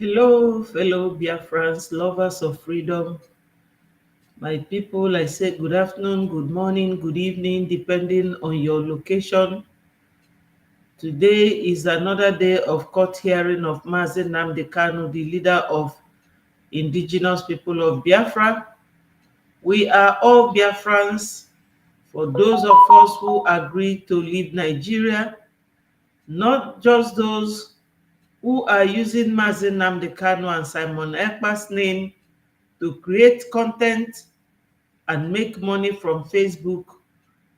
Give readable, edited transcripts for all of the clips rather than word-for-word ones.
Hello, fellow Biafrans, lovers of freedom. My people, I say good afternoon, good morning, good evening, depending on your location. Today is another day of court hearing of Mazi Nnamdi Kanu, the leader of indigenous people of Biafra. We are all Biafrans. For those of us who agree to leave Nigeria, not just those who are using Mazi Nnamdi Kanu and Simon Ekpa's name to create content and make money from Facebook.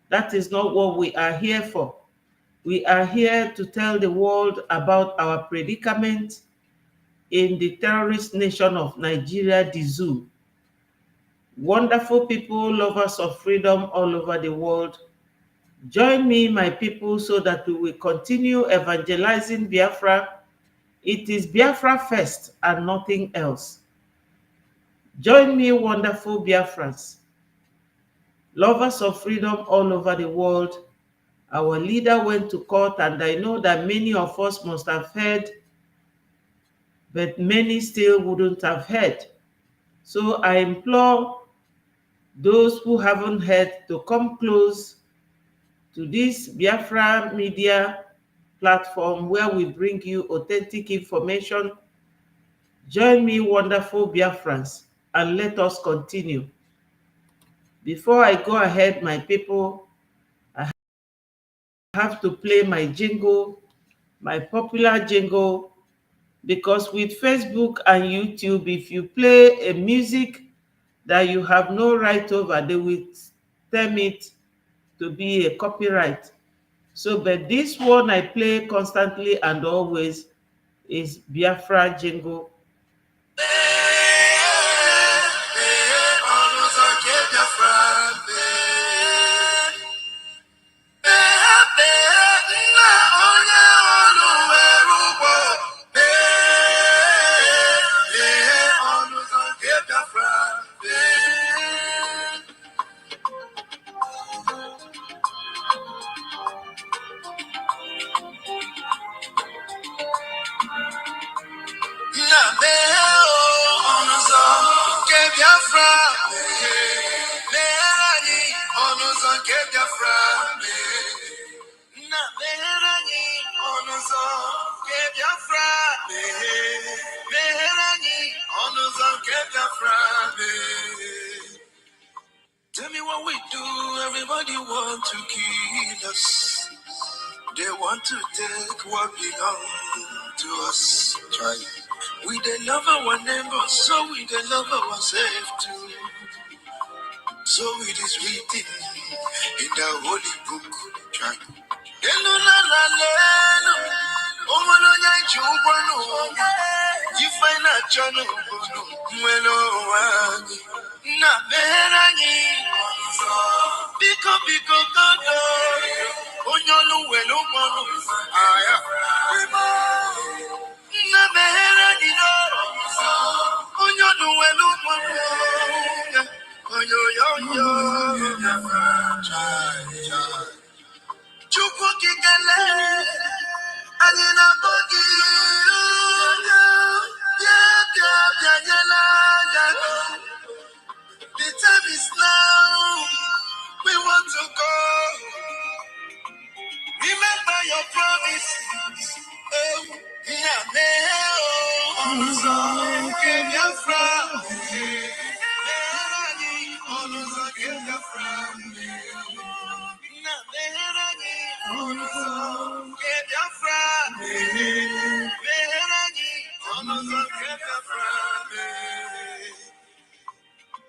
That is not what we are here for. We are here to tell the world about our predicament in the terrorist nation of Nigeria, the zoo. Wonderful people, lovers of freedom all over the world. Join me, my people, so that we will continue evangelizing Biafra. It is Biafra first and nothing else. Join me, wonderful Biafrans, lovers of freedom all over the world. Our leader went to court, and I know that many of us must have heard, but many still wouldn't have heard. So I implore those who haven't heard to come close to this Biafra media platform where we bring you authentic information. Join me, wonderful Biafrans, and let us continue. Before I go ahead, my people, I have to play my jingle, my popular jingle, because with Facebook and YouTube, if you play a music that you have no right over, they will term it to be a copyright. So, but this one I play constantly and always is Biafra jingle. Tell me what we do, everybody want to kill us. They want to take what belongs to us. Try. We they love our neighbor, so we they love ourselves too. So it is written in the holy book. Try. You find a channel, na berani, biko godo, onyolu welu monu, aya, na berani no, onyolu welu monu, oyo, chukwu kikele, anina bogi, the time is now. We want to go. Remember your promise. Oh,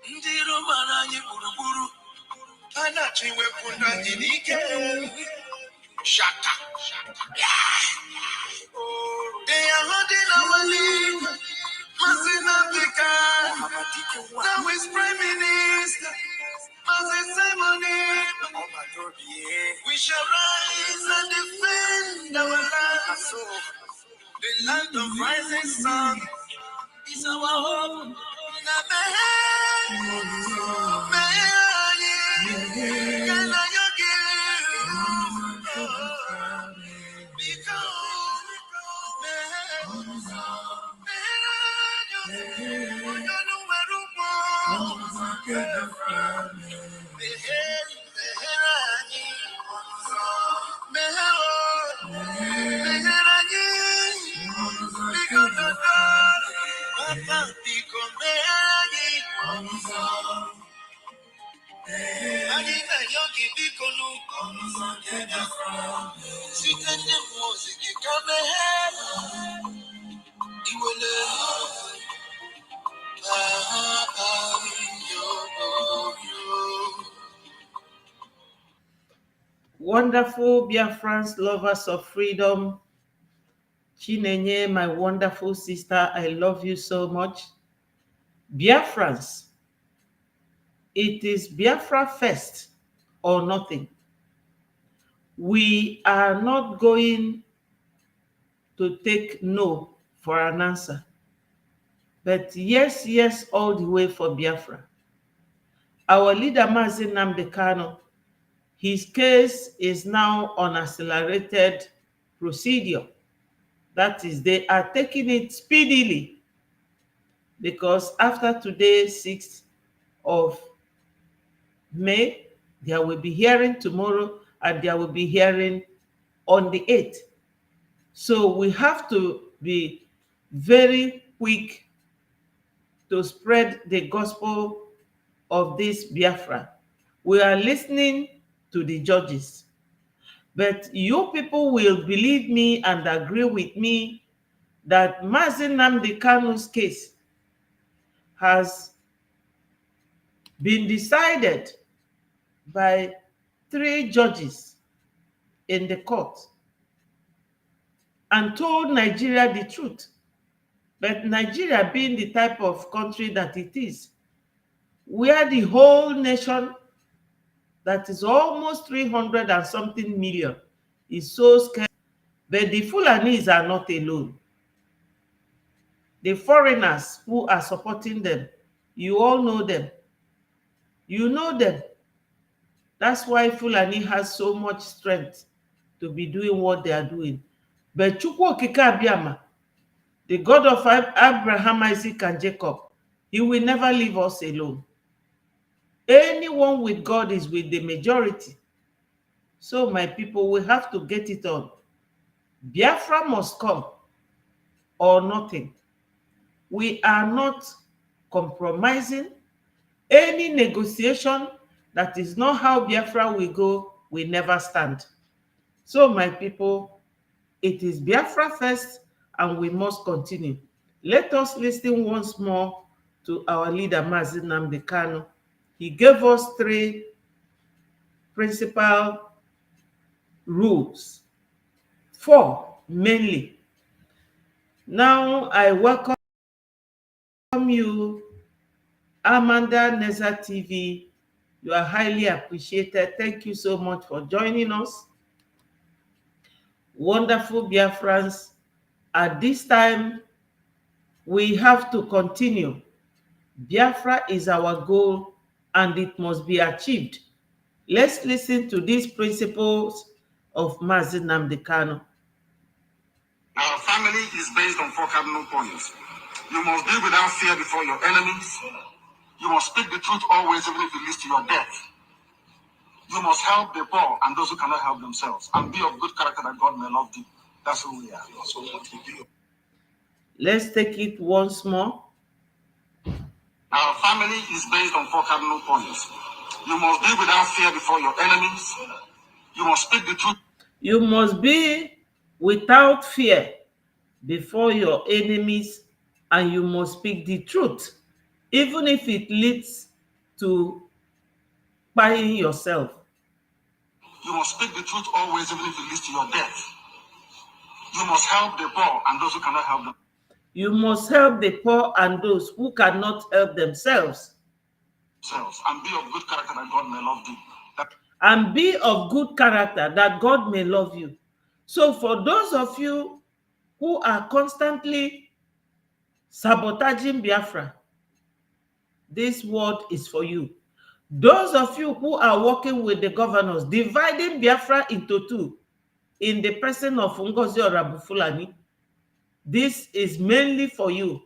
Ndiro mananyi buruburu anachiwe kundanyi nike shaka. They are holding our lead, Masin Africa. Now is Prime Minister, Masin Simoni. We shall rise and defend our land. The land of rising sun is our home. Wonderful Biafrans, lovers of freedom. Chinenye, my wonderful sister, I love you so much. Biafrans, it is Biafra first or nothing. We are not going to take no for an answer, but yes, yes, all the way for Biafra. Our leader, Mazi Nnamdi Kanu, his case is now on accelerated procedure. That is, they are taking it speedily because after today, 6th of May, there will be hearing tomorrow and there will be hearing on the 8th. So we have to be very quick to spread the gospel of this Biafra. We are listening to the judges, but you people will believe me and agree with me that Mazi Nnamdi Kanu's case has been decided by 3 judges in the court and told Nigeria the truth. But Nigeria, being the type of country that it is, where the whole nation, that is almost 300 and something million, is so scared. But the Fulanis are not alone. The foreigners who are supporting them, you all know them. You know them. That's why Fulani has so much strength to be doing what they are doing. But Chukwu Okike Abiama, the God of Abraham, Isaac, and Jacob, he will never leave us alone. Anyone with God is with the majority. So my people, we have to get it on. Biafra must come or nothing. We are not compromising. Any negotiation that is not how Biafra will go will never stand. So my people, it is Biafra first and we must continue. Let us listen once more to our leader, Mazi Nnamdi Kanu. He gave us 3 principal rules, 4 mainly. Now I welcome you, Amanda Neza TV. You are highly appreciated. Thank you so much for joining us. Wonderful Biafrans, at this time, we have to continue. Biafra is our goal and it must be achieved. Let's listen to these principles of Mazi Nnamdi Kanu. Our family is based on 4 cardinal points. You must be without fear before your enemies. You must speak the truth always, even if it leads to your death. You must help the poor and those who cannot help themselves, and be of good character that God may love thee. That's who we are. So what we do. Let's take it once more. Our family is based on 4 cardinal points. You must be without fear before your enemies. You must speak the truth. You must be without fear before your enemies, and you must speak the truth, even if it leads to buying yourself. You must speak the truth always, even if it leads to your death. You must help the poor and those who cannot help them. You must help the poor and those who cannot help themselves. And be of good character that God may love thee. And be of good character that God may love you. So for those of you who are constantly sabotaging Biafra, this word is for you. Those of you who are working with the governors, dividing Biafra into 2 in the person of Ngozi Orabufulani, this is mainly for you.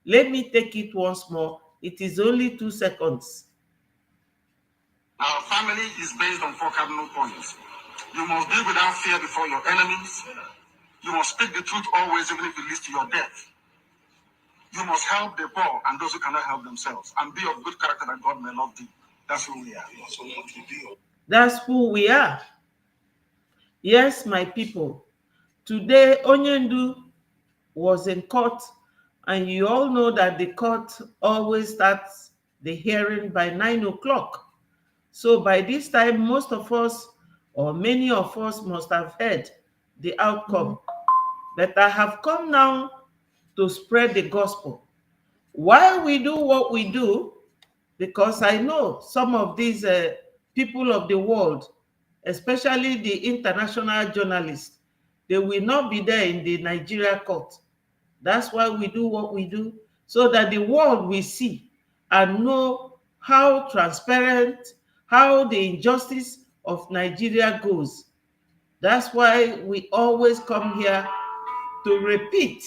Let me take it once more. It is only 2 seconds. Our family is based on four cardinal points. You must be without fear before your enemies. You must speak the truth always, even if it leads to your death. You must help the poor and those who cannot help themselves, and be of good character that God may love thee. That's who we are. That's who we are. Yes, my people. Today, Onyendu was in court, and you all know that the court always starts the hearing by 9 o'clock. So by this time, most of us, or many of us, must have heard the outcome. But I have come now to spread the gospel. Why we do what we do? Because I know some of these people of the world, especially the international journalists, they will not be there in the Nigeria court. That's why we do what we do, so that the world will see and know how transparent, how the injustice of Nigeria goes. That's why we always come here to repeat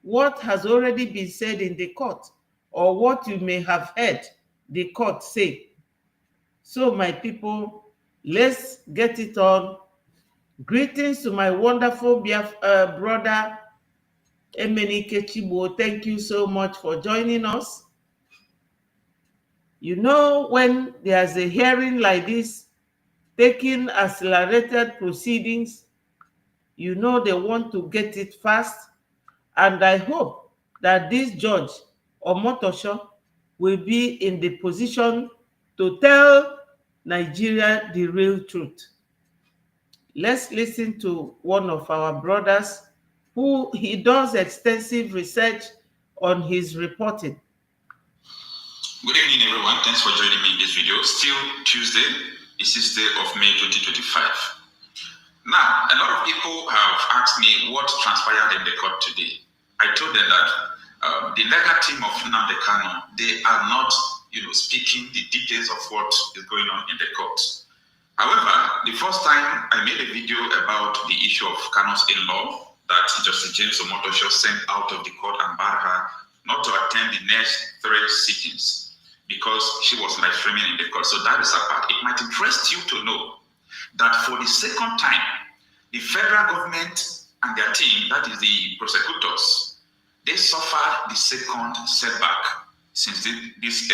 what has already been said in the court, or what you may have heard the court say. So, my people, let's get it on. Greetings to my wonderful brother Emenike Chibo. Thank you so much for joining us. You know, when there's a hearing like this, taking accelerated proceedings, you know they want to get it fast. And I hope that this judge, Omotosho, will be in the position to tell Nigeria the real truth. Let's listen to one of our brothers who he does extensive research on his reporting. Good evening, everyone. Thanks for joining me in this video. Still Tuesday, the 6th day of May 2025. Now, a lot of people have asked me what transpired in the court today. I told them that the legal team of Nnamdi Kanu, they are not, speaking the details of what is going on in the court. However, the first time I made a video about the issue of Kanu's in-law that Justice James Omotosho sent out of the court and barred her not to attend the next 3 sittings because she was live streaming in the court. So that is apart. It might interest you to know that for the second time, the federal government and their team, that is the prosecutors, they suffered the second setback since this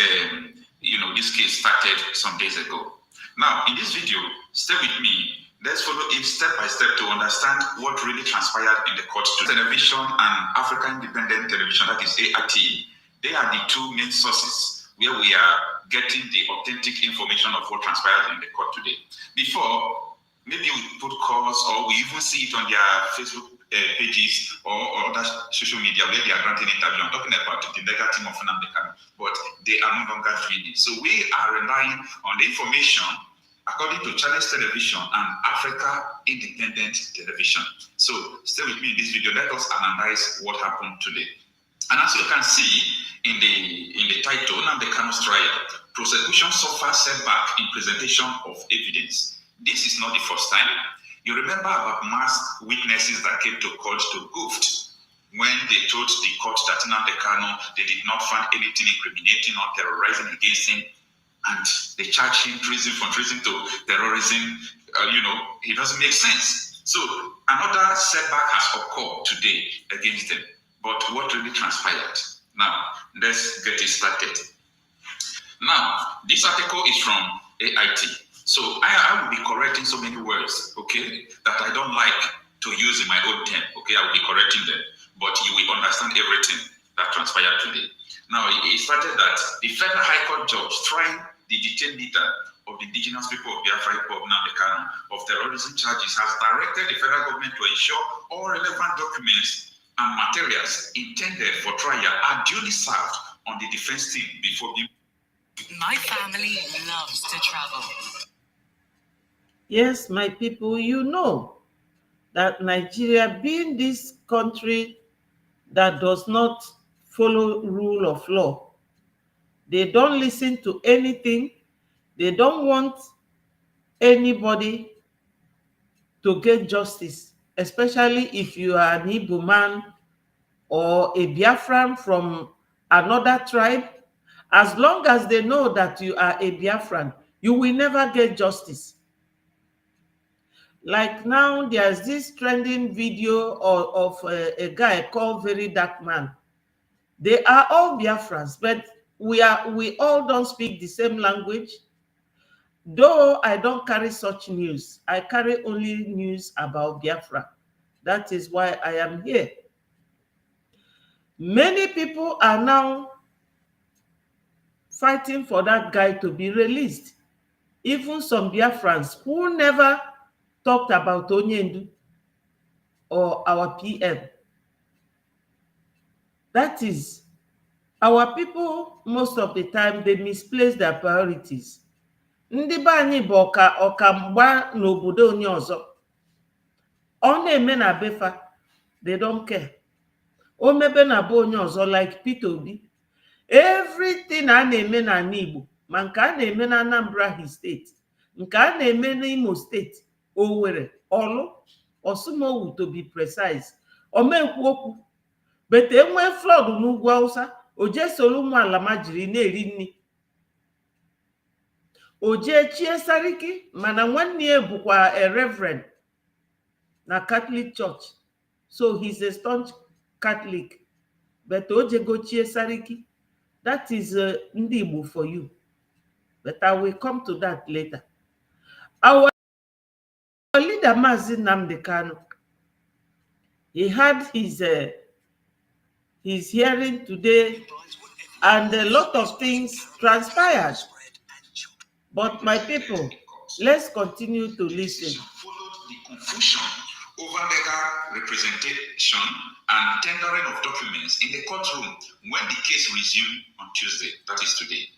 case started some days ago. Now, in this video, stay with me. Let's follow it step by step to understand what really transpired in the court. Television and African Independent Television, that is AIT, they are the two main sources where we are getting the authentic information of what transpired in the court today. Before, maybe we put calls or we even see it on their Facebook pages or other social media where they are granting interview. I'm talking about the legal team of Nnamdi Kanu, but they are no longer doing it. So we are relying on the information according to Channels Television and Africa Independent Television. So stay with me in this video. Let us analyze what happened today. And as you can see in the title, Nnamdi Kanu's trial, prosecution suffers setback in presentation of evidence. This is not the first time. You remember about masked witnesses that came to court to goofed when they told the court that Nnamdi Kanu, they did not find anything incriminating or terrorizing against him, and they charged him from treason to terrorism. It doesn't make sense. So another setback has occurred today against them. But what really transpired? Now, let's get it started. Now, this article is from AIT. So I will be correcting so many words, okay, that I don't like to use in my own term, okay? I will be correcting them, but you will understand everything that transpired today. Now, it started that the Federal High Court judge trying the detained leader of the indigenous people of Biafra, Nnamdi Kanu, of terrorism charges, has directed the federal government to ensure all relevant documents and materials intended for trial are duly served on the defense team before being. My family loves to travel. Yes, my people, you know that Nigeria, being this country that does not follow rule of law, they don't listen to anything. They don't want anybody to get justice, especially if you are an Igbo man or a Biafran from another tribe, as long as they know that you are a Biafran, you will never get justice. Like now, there's this trending video of a guy called Very Dark Man. They are all Biafrans, but we all don't speak the same language. Though I don't carry such news, I carry only news about Biafra. That is why I am here. Many people are now fighting for that guy to be released. Even some Biafrans who never talked about Onyendu or our PM. That is, our people, most of the time, they misplace their priorities. Ndị be anyị bụ ọka mgba n'obodo onye ọzọ. Ọ na-eme na befa, they don't care. O mebe na be onye ọzọ, like Peter Obi. Everything a na-eme na Igbo, ma nke a na-eme na Anambra steeti, nke a na-eme n'Imo steeti, Owerri, Orlu, Osumowu to be precise, omekwu okwu. But enwee flood n'ugwu Hausa, o jee soro ụmụ ala ma jiri na-eri nri. O jee chie Sariki, mana nwanne ya bụkwa a reverend na Catholic Church. So he's a staunch Catholic. But o jego chie Sariki. That is ndị Igbo for you. But I will come to that later. Our leader, Mazi Nnamdi Kanu, he had his hearing today, and a lot of things transpired. But my people, let's continue to listen. Followed the confusion over legal representation and tendering of documents in the courtroom when the case resumed on Tuesday, that is today.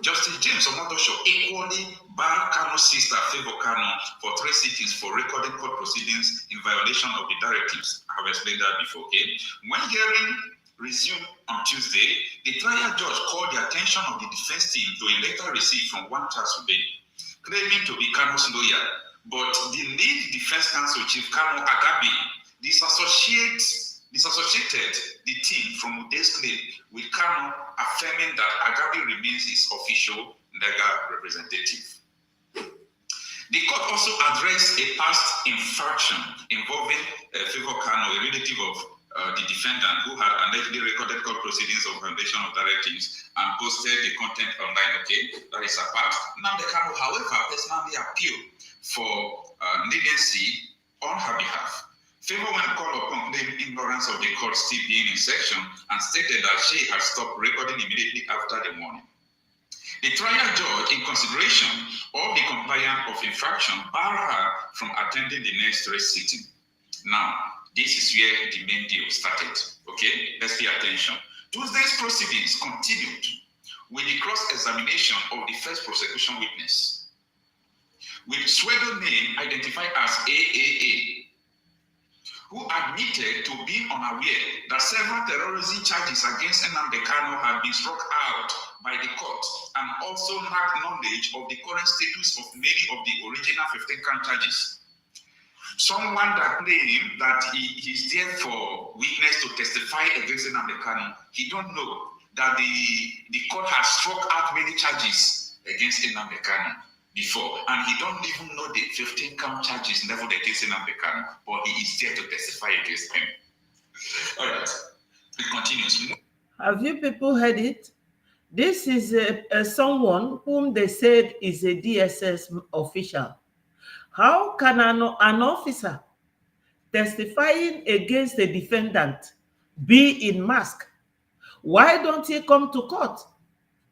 Justice James Omotosho equally barred Kanu's sister, Favor Kanu, for 3 sittings for recording court proceedings in violation of the directives. I have explained that before, okay? When hearing resumed on Tuesday, the trial judge called the attention of the defense team to a letter received from one Charles Ube, claiming to be Kanu's lawyer, but the lead defense counsel, Chief Kanu Agabi, disassociated the team from Ude's claim, with Kanu affirming that Agabi remains his official legal representative. The court also addressed a past infraction involving Favor Kanu, a relative of the defendant who had allegedly recorded court proceedings of violation of directives and posted the content online. Okay, that is apart. Nnamdi Kanu, however, personally appealed for leniency on her behalf. Favor went called upon claimed ignorance of the court still being in session and stated that she had stopped recording immediately after the morning. The trial judge, in consideration of the compliance of infraction, barred her from attending the next race sitting. Now, this is where the main deal started. Okay, let's pay attention. Tuesday's proceedings continued with the cross-examination of the first prosecution witness, with pseudo name identified as AAA, who admitted to being unaware that several terrorism charges against Nnamdi Kanu had been struck out by the court, and also lacked knowledge of the current status of many of the original 15 count charges. Someone that claimed that he is there for witness to testify against Nnamdi Kanu, he don't know that the court has struck out many charges against Nnamdi Kanu before, and he don't even know the 15 count charges leveled against Nnamdi Kanu, but he is there to testify against him. All right, it continues. Have you people heard it? This is someone whom they said is a DSS official. How can an officer testifying against a defendant be in mask? Why don't he come to court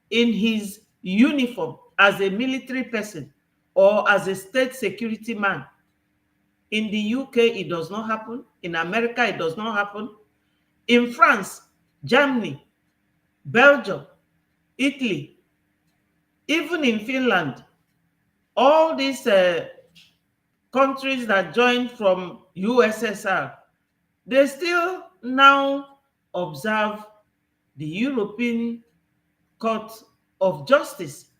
in his uniform as a military person or as a state security man? In the UK, it does not happen. In America, it does not happen. In France, Germany, Belgium, Italy, even in Finland, all these countries that joined from USSR, they still now observe the European Court of Justice,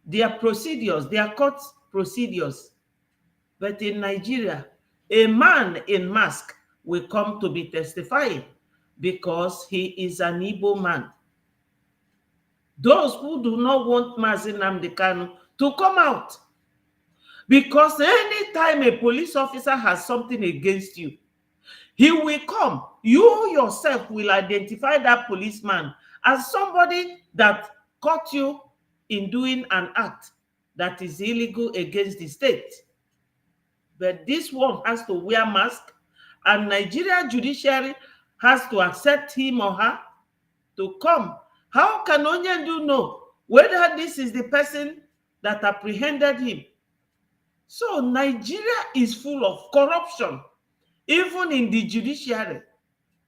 their procedures, their court procedures. But in Nigeria, a man in mask will come to be testifying because he is an Igbo man. those who do not want Mazi Nnamdi Kanu to come out. Because anytime a police officer has something against you, he will come. You yourself will identify that policeman as somebody that caught you in doing an act that is illegal against the state. But this one has to wear mask, and Nigeria judiciary has to accept him or her to come. How can Onyendu know whether this is the person that apprehended him? So Nigeria is full of corruption. Even in the judiciary,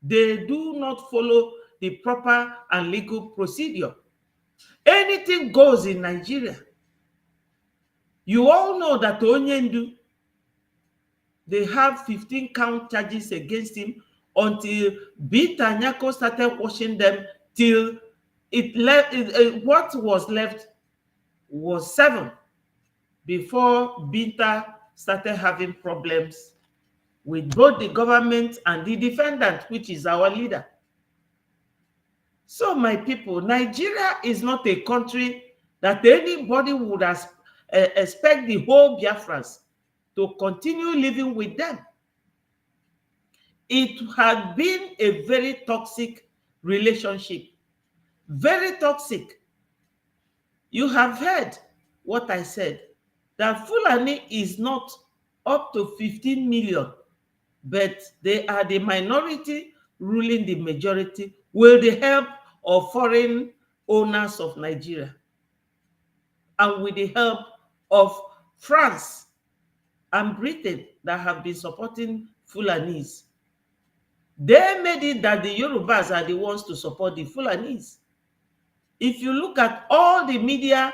they do not follow the proper and legal procedure. Anything goes in Nigeria. You all know that Onyendu, they have 15 count charges against him until Binta Nyako started washing them till it left. What was left was 7 before Binta started having problems with both the government and the defendant, which is our leader. So, my people, Nigeria is not a country that anybody would expect the whole Biafrans to continue living with them. It had been a very toxic relationship. Very toxic. You have heard what I said, that Fulani is not up to 15 million, but they are the minority ruling the majority with the help of foreign owners of Nigeria and with the help of France and Britain that have been supporting Fulanis. They made it that the Yorubas are the ones to support the Fulanis. If you look at all the media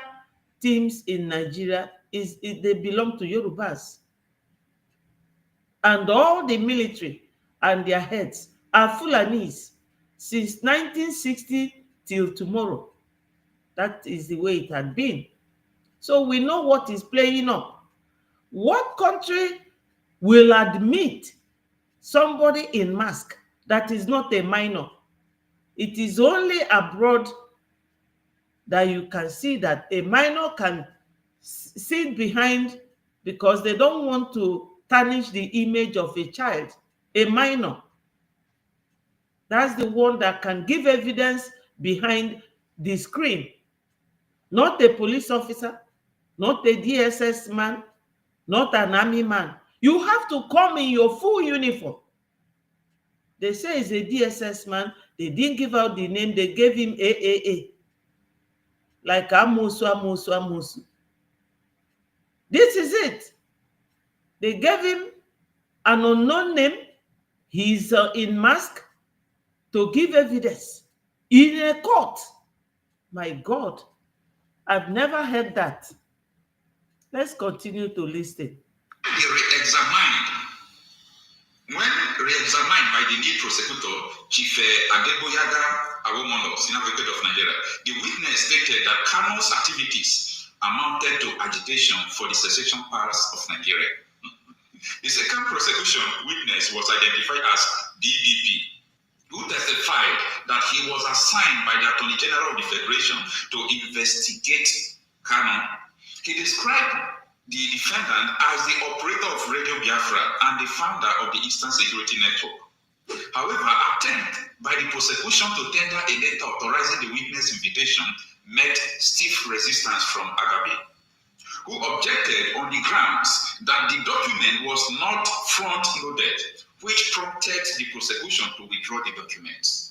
teams in Nigeria, they belong to Yorubas. And all the military and their heads are Fulanis since 1960 till tomorrow. That is the way it had been. So we know what is playing up. What country will admit somebody in mask that is not a minor? It is only abroad that you can see that a minor can sit behind, because they don't want to tarnish the image of a child. A minor, that's the one that can give evidence behind the screen, not a police officer, not a DSS man, not an army man. You have to come in your full uniform. They say it's a DSS man. They didn't give out the name. They gave him AAA. Like Amosu, Amosu, Amosu. This is it. They gave him an unknown name. He's in mask to give evidence in a court. My God, I've never heard that. Let's continue to listen. When re-examined by the lead prosecutor, Chief Adeboyaga Awomono, Senior Advocate of Nigeria, the witness stated that Kanu's activities amounted to agitation for the secession powers of Nigeria. The second prosecution witness was identified as DBP, who testified that he was assigned by the Attorney General of the Federation to investigate Kanu. He described the defendant as the operator of Radio Biafra and the founder of the Eastern Security Network. However, attempt by the prosecution to tender a letter authorizing the witness invitation met stiff resistance from Agabe, who objected on the grounds that the document was not front-loaded, which prompted the prosecution to withdraw the documents.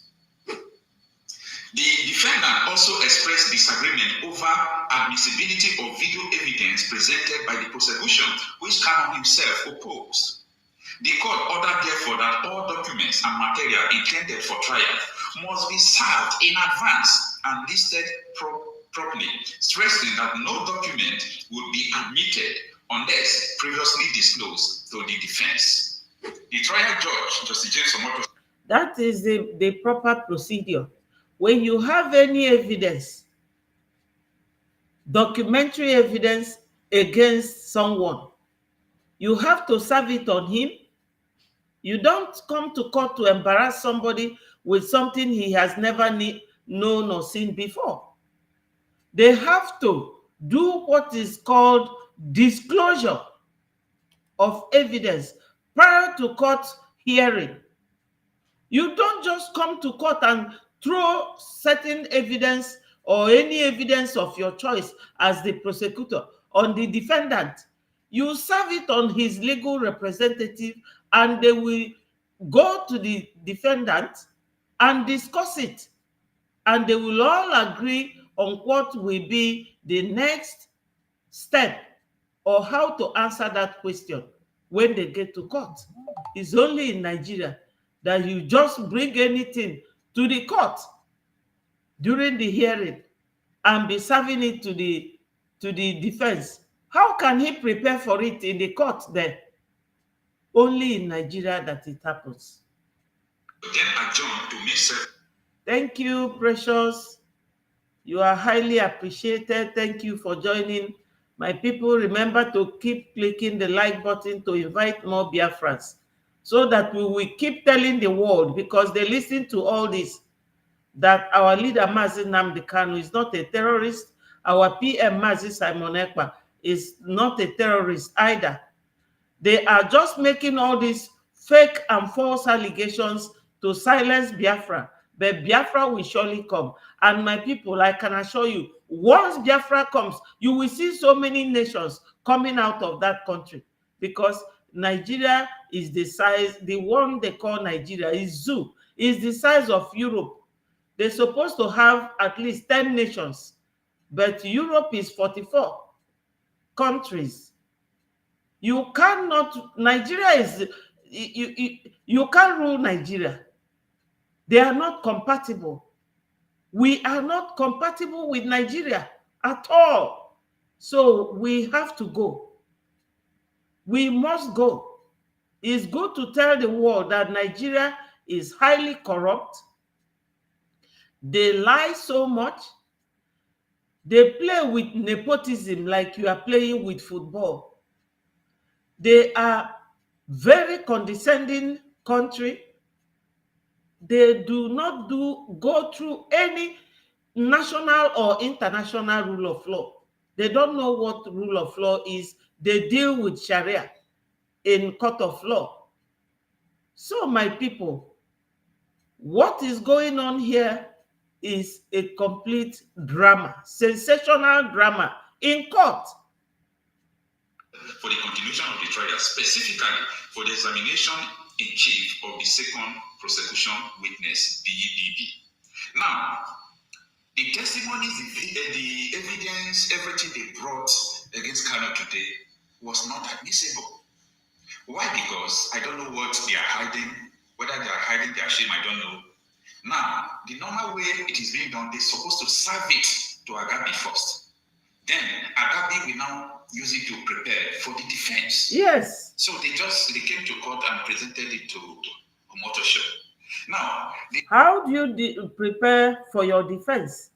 The defendant also expressed disagreement over admissibility of video evidence presented by the prosecution, which Kanu himself opposed. The court ordered therefore that all documents and material intended for trial must be served in advance and listed properly, stressing that no document would be admitted unless previously disclosed to the defense. The trial judge, Justice James Omoto. That is the proper procedure. When you have any evidence, documentary evidence against someone, you have to serve it on him. You don't come to court to embarrass somebody with something he has never known or seen before. They have to do what is called disclosure of evidence prior to court hearing. You don't just come to court and throw certain evidence or any evidence of your choice as the prosecutor on the defendant. You serve it on his legal representative, and they will go to the defendant and discuss it. And they will all agree on what will be the next step or how to answer that question when they get to court. It's only in Nigeria that you just bring anything to the court during the hearing and be serving it to the defense. How can he prepare for it in the court there? Only in Nigeria that it happens. Then adjourn to May 7th. Thank you, Precious. You are highly appreciated. Thank you for joining. My people, remember to keep clicking the like button to invite more Biafrans so that we will keep telling the world, because they listen to all this, that our leader, Mazi Nnamdi Kanu, is not a terrorist. Our PM, Mazi Simon Ekpa, is not a terrorist either. They are just making all these fake and false allegations to silence Biafra. But Biafra will surely come. And my people, I can assure you, once Biafra comes, you will see so many nations coming out of that country, because Nigeria is the size, the one they call Nigeria is zoo, is the size of Europe. They're supposed to have at least 10 nations, but Europe is 44 countries. You cannot, Nigeria is, you can't rule Nigeria. They are not compatible. We are not compatible with Nigeria at all. So we have to go. We must go. It's good to tell the world that Nigeria is highly corrupt. They lie so much. They play with nepotism like you are playing with football. They are very condescending country. They do not go through any national or international rule of law. They don't know what rule of law is. They deal with Sharia in court of law. So my people, what is going on here is a complete drama, sensational drama in court. For the continuation of the trial, specifically for the examination in chief of the second prosecution witness, BEBB. Now, the testimonies, the evidence, everything they brought against Kano today was not admissible. Why? Because I don't know what they are hiding, whether they are hiding their shame, I don't know. Now, the normal way it is being done, they're supposed to serve it to Agabi first. Then Agabi will now use it to prepare for the defense. Yes. So they came to court and presented it to Omotosho. Now, how do you prepare for your defense?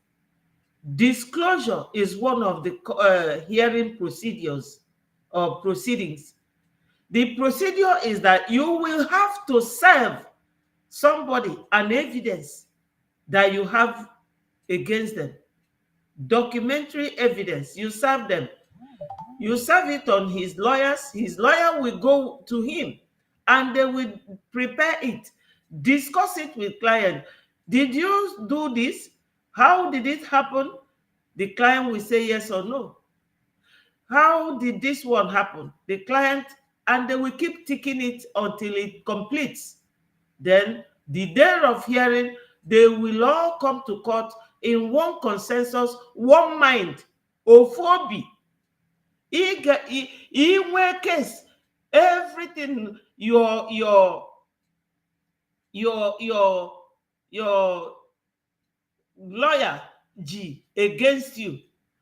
Disclosure is one of the hearing procedures or proceedings. The procedure is that you will have to serve somebody an evidence that you have against them. Documentary evidence. You serve them. You serve it on his lawyers. His lawyer will go to him and they will prepare it, discuss it with client. Did you do this? How did it happen? The client will say yes or no. How did this one happen? The client, and they will keep ticking it until it completes. Then the day of hearing, they will all come to court in one consensus, one mind. Ophobi. In case everything your lawyer G against you,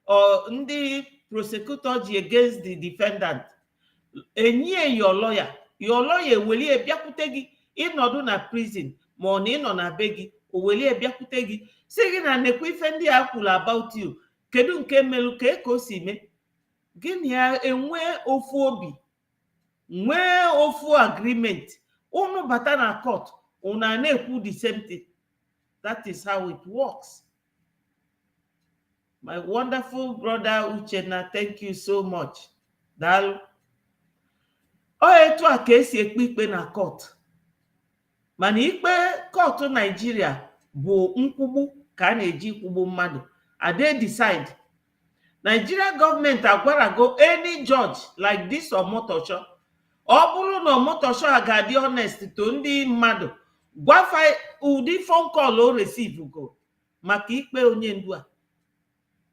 or the prosecutor G against the defendant, enye your lawyer eweli ebiakwute gị ịnọdụ na prison ma ọ na ịnọ na be gị, o weli ebiakwute gị si gị na nekwa ife ndị a kwuru about you, kedu nke melu ka o si mee, gịnị ya enwe ofu obi, nwee ofu agreement, unu bata na court una na-ekwu the same thing. That is how it works. My wonderful brother Uchenna, thank you so much. Daalụ. Ọ etu a ka esi ekpe ikpe na kọt. Mana ikpe kọtụ Naijiria bụ nkwugbu ka a na-eji kwugbu mmadụ. Ade decide. Nigeria gọọmenti agwarago any judge like this Omotosho. Ọ bụrụ na Omotosho a ga-adị honest to ndị mmadụ, gwafa ụdị phone call o receive go maka ikpe onye ndu a,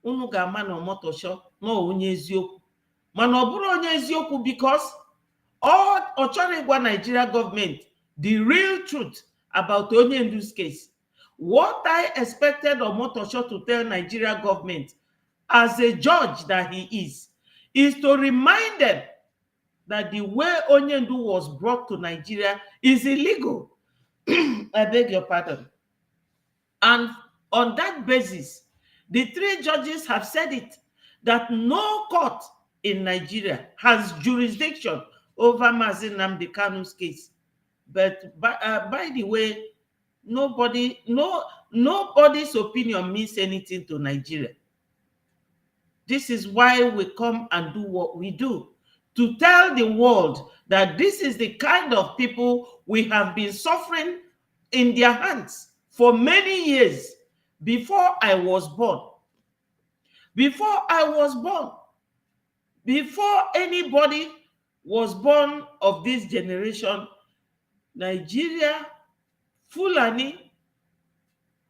unu ga-ama na Omotosho na onye eziokwu. Mana ọ bụrụ onye eziokwu because ọ chọrọ ịgwa Nigeria gọọmenti the real truth about onye ndu's case. What I expected Omotosho to tell Nigeria government as a judge that he is to remind them that the way Onyendu was brought to Nigeria is illegal. I beg your pardon. And on that basis, the three judges have said it, that no court in Nigeria has jurisdiction over Mazi Nnamdi Kanu's case. But by the way, nobody's opinion means anything to Nigeria. This is why we come and do what we do, to tell the world that this is the kind of people we have been suffering in their hands for many years before I was born. Before I was born, before anybody was born of this generation, Nigeria, Fulani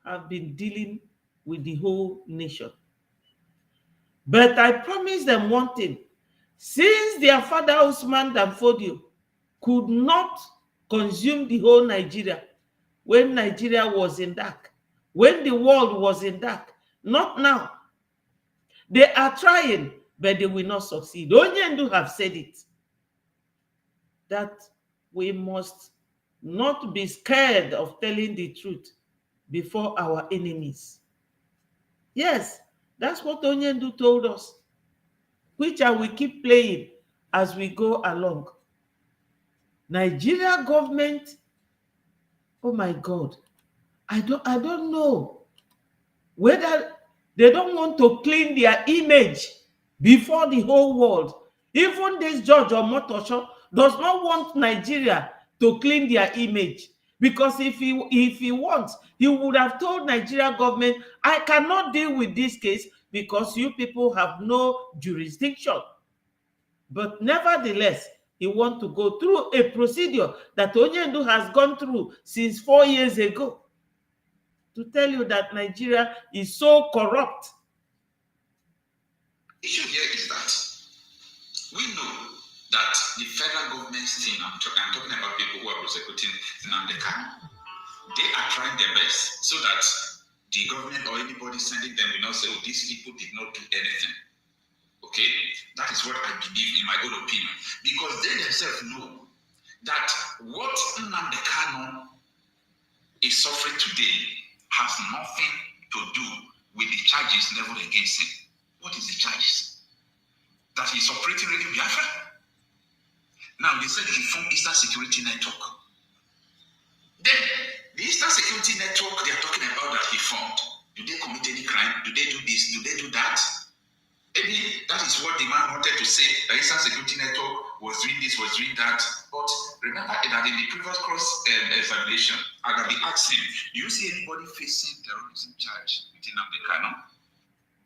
have been dealing with the whole nation. But I promise them one thing. Since their father Usman Danfodio could not consume the whole Nigeria when Nigeria was in dark, when the world was in dark, not now. They are trying, but they will not succeed. Onyendu have said it, that we must not be scared of telling the truth before our enemies. Yes, that's what Onyendu told us, which I will keep playing as we go along. Nigeria government, oh my God, I don't know whether they don't want to clean their image before the whole world. Even this Judge Omotosho does not want Nigeria to clean their image, because if he wants, he would have told Nigeria government, I cannot deal with this case because you people have no jurisdiction. But nevertheless, he wants to go through a procedure that Onyendu has gone through since 4 years ago, to tell you that Nigeria is so corrupt. The issue here is that we know that the federal government's team, I'm talking about people who are prosecuting Nnamdi Kanu, they are trying their best so that the government or anybody sending them will not say, oh, these people did not do anything. Okay? That is what I believe, in my own opinion. Because they themselves know that what Nnamdi Kanu is suffering today has nothing to do with the charges leveled against him. What is the charges? That he's operating Radio Biafra. Now, they said he formed Eastern Security Network. Then, the Eastern Security Network they are talking about that he formed, do they commit any crime? Do they do this? Do they do that? Maybe that is what the man wanted to say. The Eastern Security Network was doing this, was doing that. But remember that in the previous cross-examination, I got be asking, do you see anybody facing terrorism charge with Nnamdi Kanu?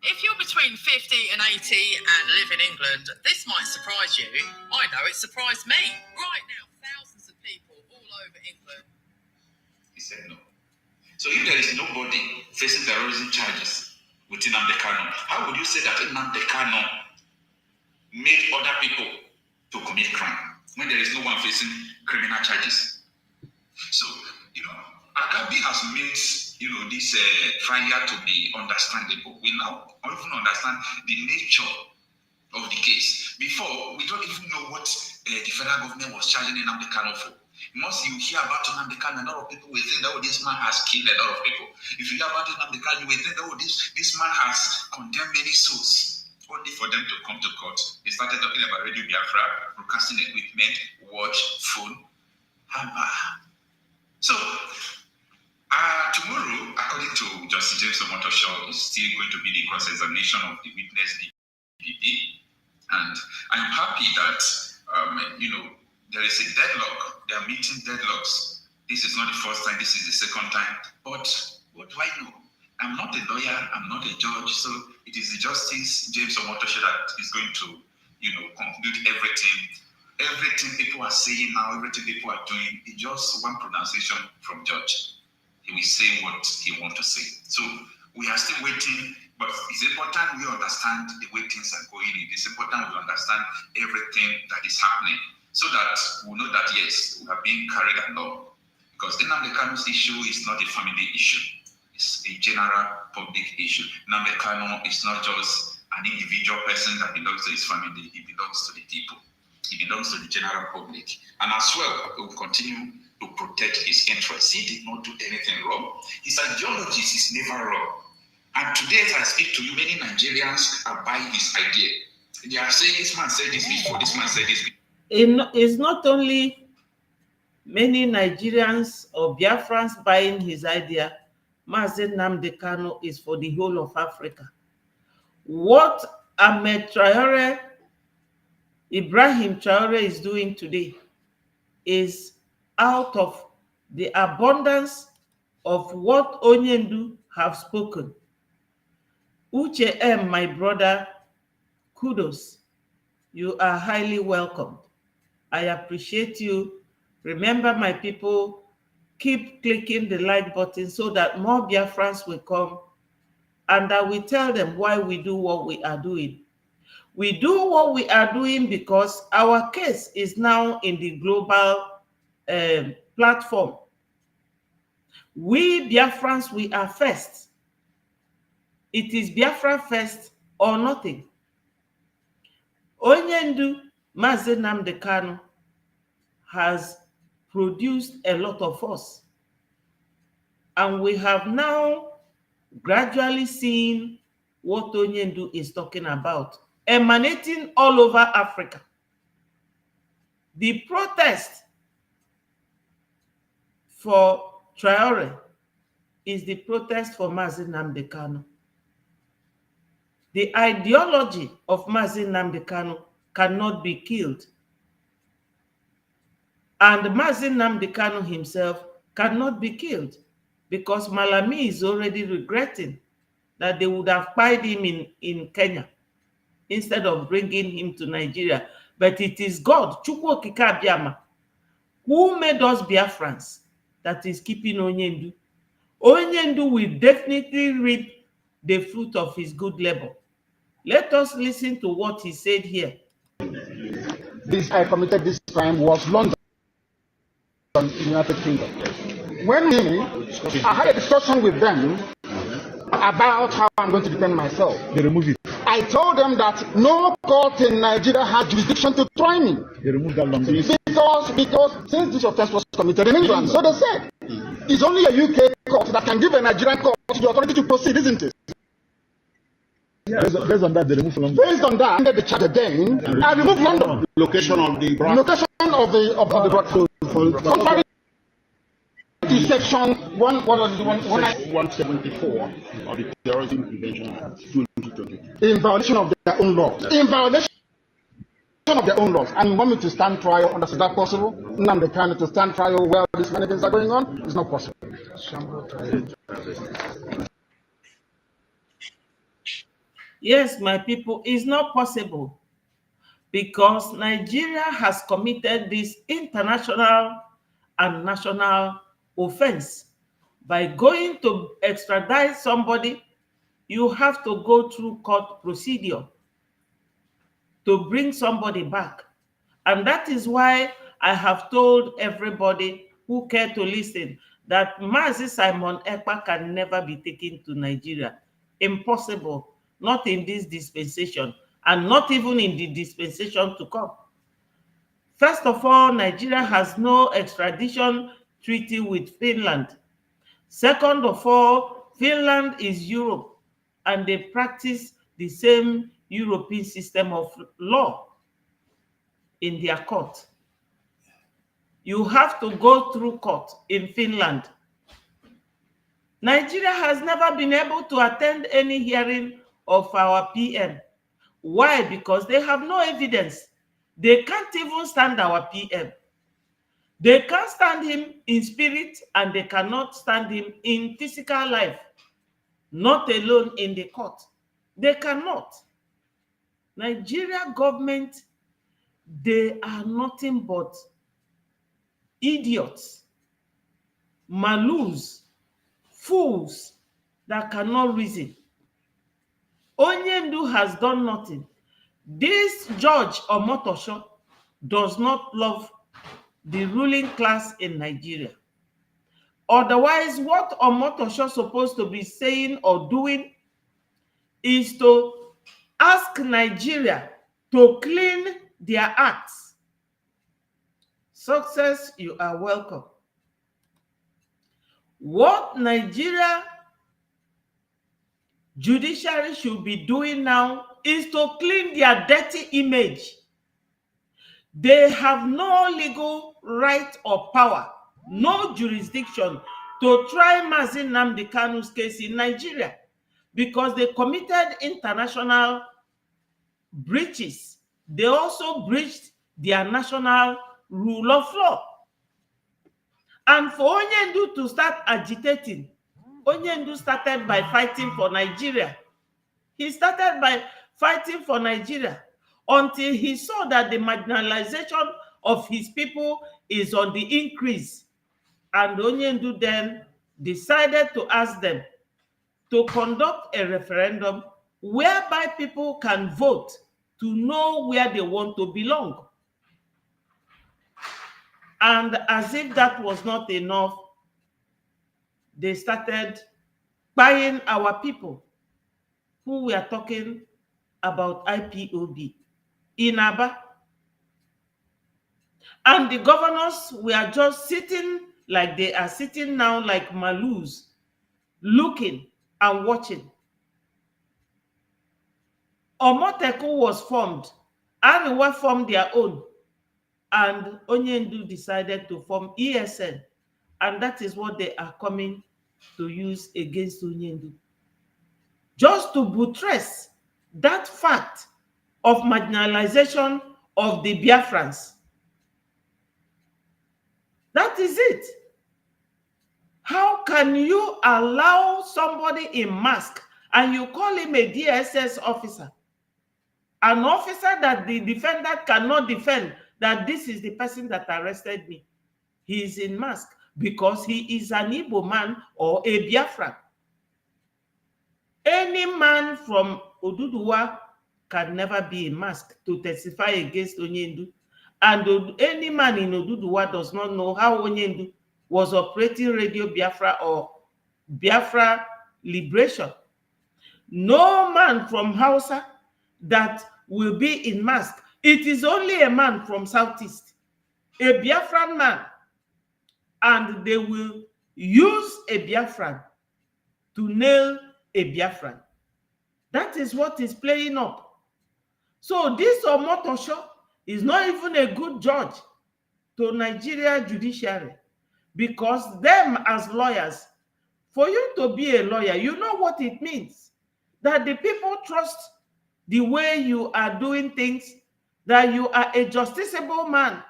If you're between 50 and 80 and live in England, this might surprise you. I know it surprised me. Right now, thousands of people all over England. He said no. So if there is nobody facing terrorism charges with Nnamdi Kanu, how would you say that Nnamdi Kanu made other people to commit crime when there is no one facing criminal charges? So, Agabi has made, this trial to be understandable. We now even understand the nature of the case. Before, we don't even know what the federal government was charging Nnamdi Kanu for. Once you hear about Nnamdi Kanu, a lot of people will think that this man has killed a lot of people. If you hear about Nnamdi Kanu, you will think that this man has condemned many souls. Only for them to come to court. They started talking about Radio Biafra, broadcasting equipment, watch, phone, hammer. So, Tomorrow, according to Justice James Omotosho, is still going to be the cross-examination of the witness DPP. And I'm happy that, there is a deadlock. They are meeting deadlocks. This is not the first time. This is the second time. But what do I know? I'm not a lawyer. I'm not a judge. So it is the Justice James Omotosho that is going to, conclude everything. Everything people are saying now, everything people are doing, is just one pronunciation from judge. He will say what he wants to say. So we are still waiting, but it's important we understand the way things are going. It's important we understand everything that is happening so that we know that, yes, we are being carried along. Because the Nnamdi Kanu's issue is not a family issue. It's a general public issue. Nnamdi Kanu is not just an individual person that belongs to his family. He belongs to the people. He belongs to the general public. And as well, we will continue to protect his interests. He did not do anything wrong. His ideologies is never wrong. And today, as I speak to you, many Nigerians are buying his idea. They are saying, this man said this before, this man said this before. It's not only many Nigerians or Biafrans buying his idea. Mazi Nnamdi Kanu is for the whole of Africa. What Ahmed Traore, Ibrahim Traore is doing today is out of the abundance of what Onyendu have spoken. Uche M, my brother, kudos. You are highly welcomed. I appreciate you. Remember, my people, keep clicking the like button so that more Biafrans will come and I will tell them why we do what we are doing. We do what we are doing because our case is now in the global platform. We Biafrans, we are first. It is Biafra first or nothing. Onyendu Mazi Nnamdi Kanu has produced a lot of us. And we have now gradually seen what Onyendu is talking about, emanating all over Africa. The protest for Traore is the protest for Mazi Nnamdi Kanu. The ideology of Mazi Nnamdi Kanu cannot be killed. And Mazi Nnamdi Kanu himself cannot be killed because Malami is already regretting that they would have pied him in Kenya instead of bringing him to Nigeria. But it is God, Chukwu Okike Abiama, who made us Biafrans, that is keeping Onyendu. Onyendu will definitely reap the fruit of his good labor. Let us listen to what he said here. I committed this crime was London, in the United Kingdom. When I had a discussion with them about how I'm going to defend myself. They removed it. I told them that no court in Nigeria has jurisdiction to try me. They removed that London. Because since this offense was committed in England, so they said, it's only a UK court that can give a Nigerian court the authority to proceed, isn't it? Yeah. Based on that, they removed London. Based on that, they charge again. I removed London. Location of the location of the broadcast. Contrary to section 174 of the Terrorism Prevention Act 2022. In violation of their own laws. In violation of their own laws. And you want me to stand trial under, is that possible? Nnamdi Kanu to stand trial where these many things are going on? It's not possible. Yes, my people, it's not possible because Nigeria has committed this international and national offense. By going to extradite somebody, you have to go through court procedure to bring somebody back. And that is why I have told everybody who care to listen that Mazi Simon Ekpa can never be taken to Nigeria. Impossible. Not in this dispensation, and not even in the dispensation to come. First of all, Nigeria has no extradition treaty with Finland. Second of all, Finland is Europe, and they practice the same European system of law in their court. You have to go through court in Finland Nigeria has never been able to attend any hearing of our PM. Why? Because they have no evidence. They can't even stand our PM. They can't stand him in spirit and they cannot stand him in physical life, not alone in the court. They cannot. Nigeria government, they are nothing but idiots, malus, fools that cannot reason. Onyendu has done nothing. This Judge Omotosho does not love the ruling class in Nigeria. Otherwise, what Omotosho is supposed to be saying or doing is to ask Nigeria to clean their acts. Success, you are welcome. What Nigeria judiciary should be doing now is to clean their dirty image. They have no legal right or power, no jurisdiction to try Mazi Nnamdi Kanu's case in Nigeria because they committed international breaches. They also breached their national rule of law. And for Onyendu to start agitating, Onyendu started by fighting for Nigeria. He started by fighting for Nigeria until he saw that the marginalization of his people is on the increase. And Onyendu then decided to ask them to conduct a referendum whereby people can vote to know where they want to belong. And as if that was not enough, they started buying our people who were talking about IPOB in Aba. And the governors were just sitting like they are sitting now like malus, looking and watching. Omoteku was formed. Ariwa formed their own. And Onyendu decided to form ESN. And that is what they are coming to use against Onyendu. Just to buttress that fact of marginalization of the Biafrans. That is it. How can you allow somebody in mask and you call him a DSS officer? An officer that the defendant cannot defend, that this is the person that arrested me. He is in mask because he is an Igbo man or a Biafran. Any man from Oduduwa can never be in mask to testify against Onyendu. And any man in Oduduwa does not know how Onyendu was operating Radio Biafra or Biafra Liberation. No man from Hausa that will be in mask. It is only a man from Southeast, a Biafran man, and they will use a Biafran to nail a Biafran. That is what is playing up. So this Omotosho is not even a good judge to Nigeria judiciary, because them as lawyers, for you to be a lawyer, you know what it means. That the people trust the way you are doing things, that you are a justiciable man.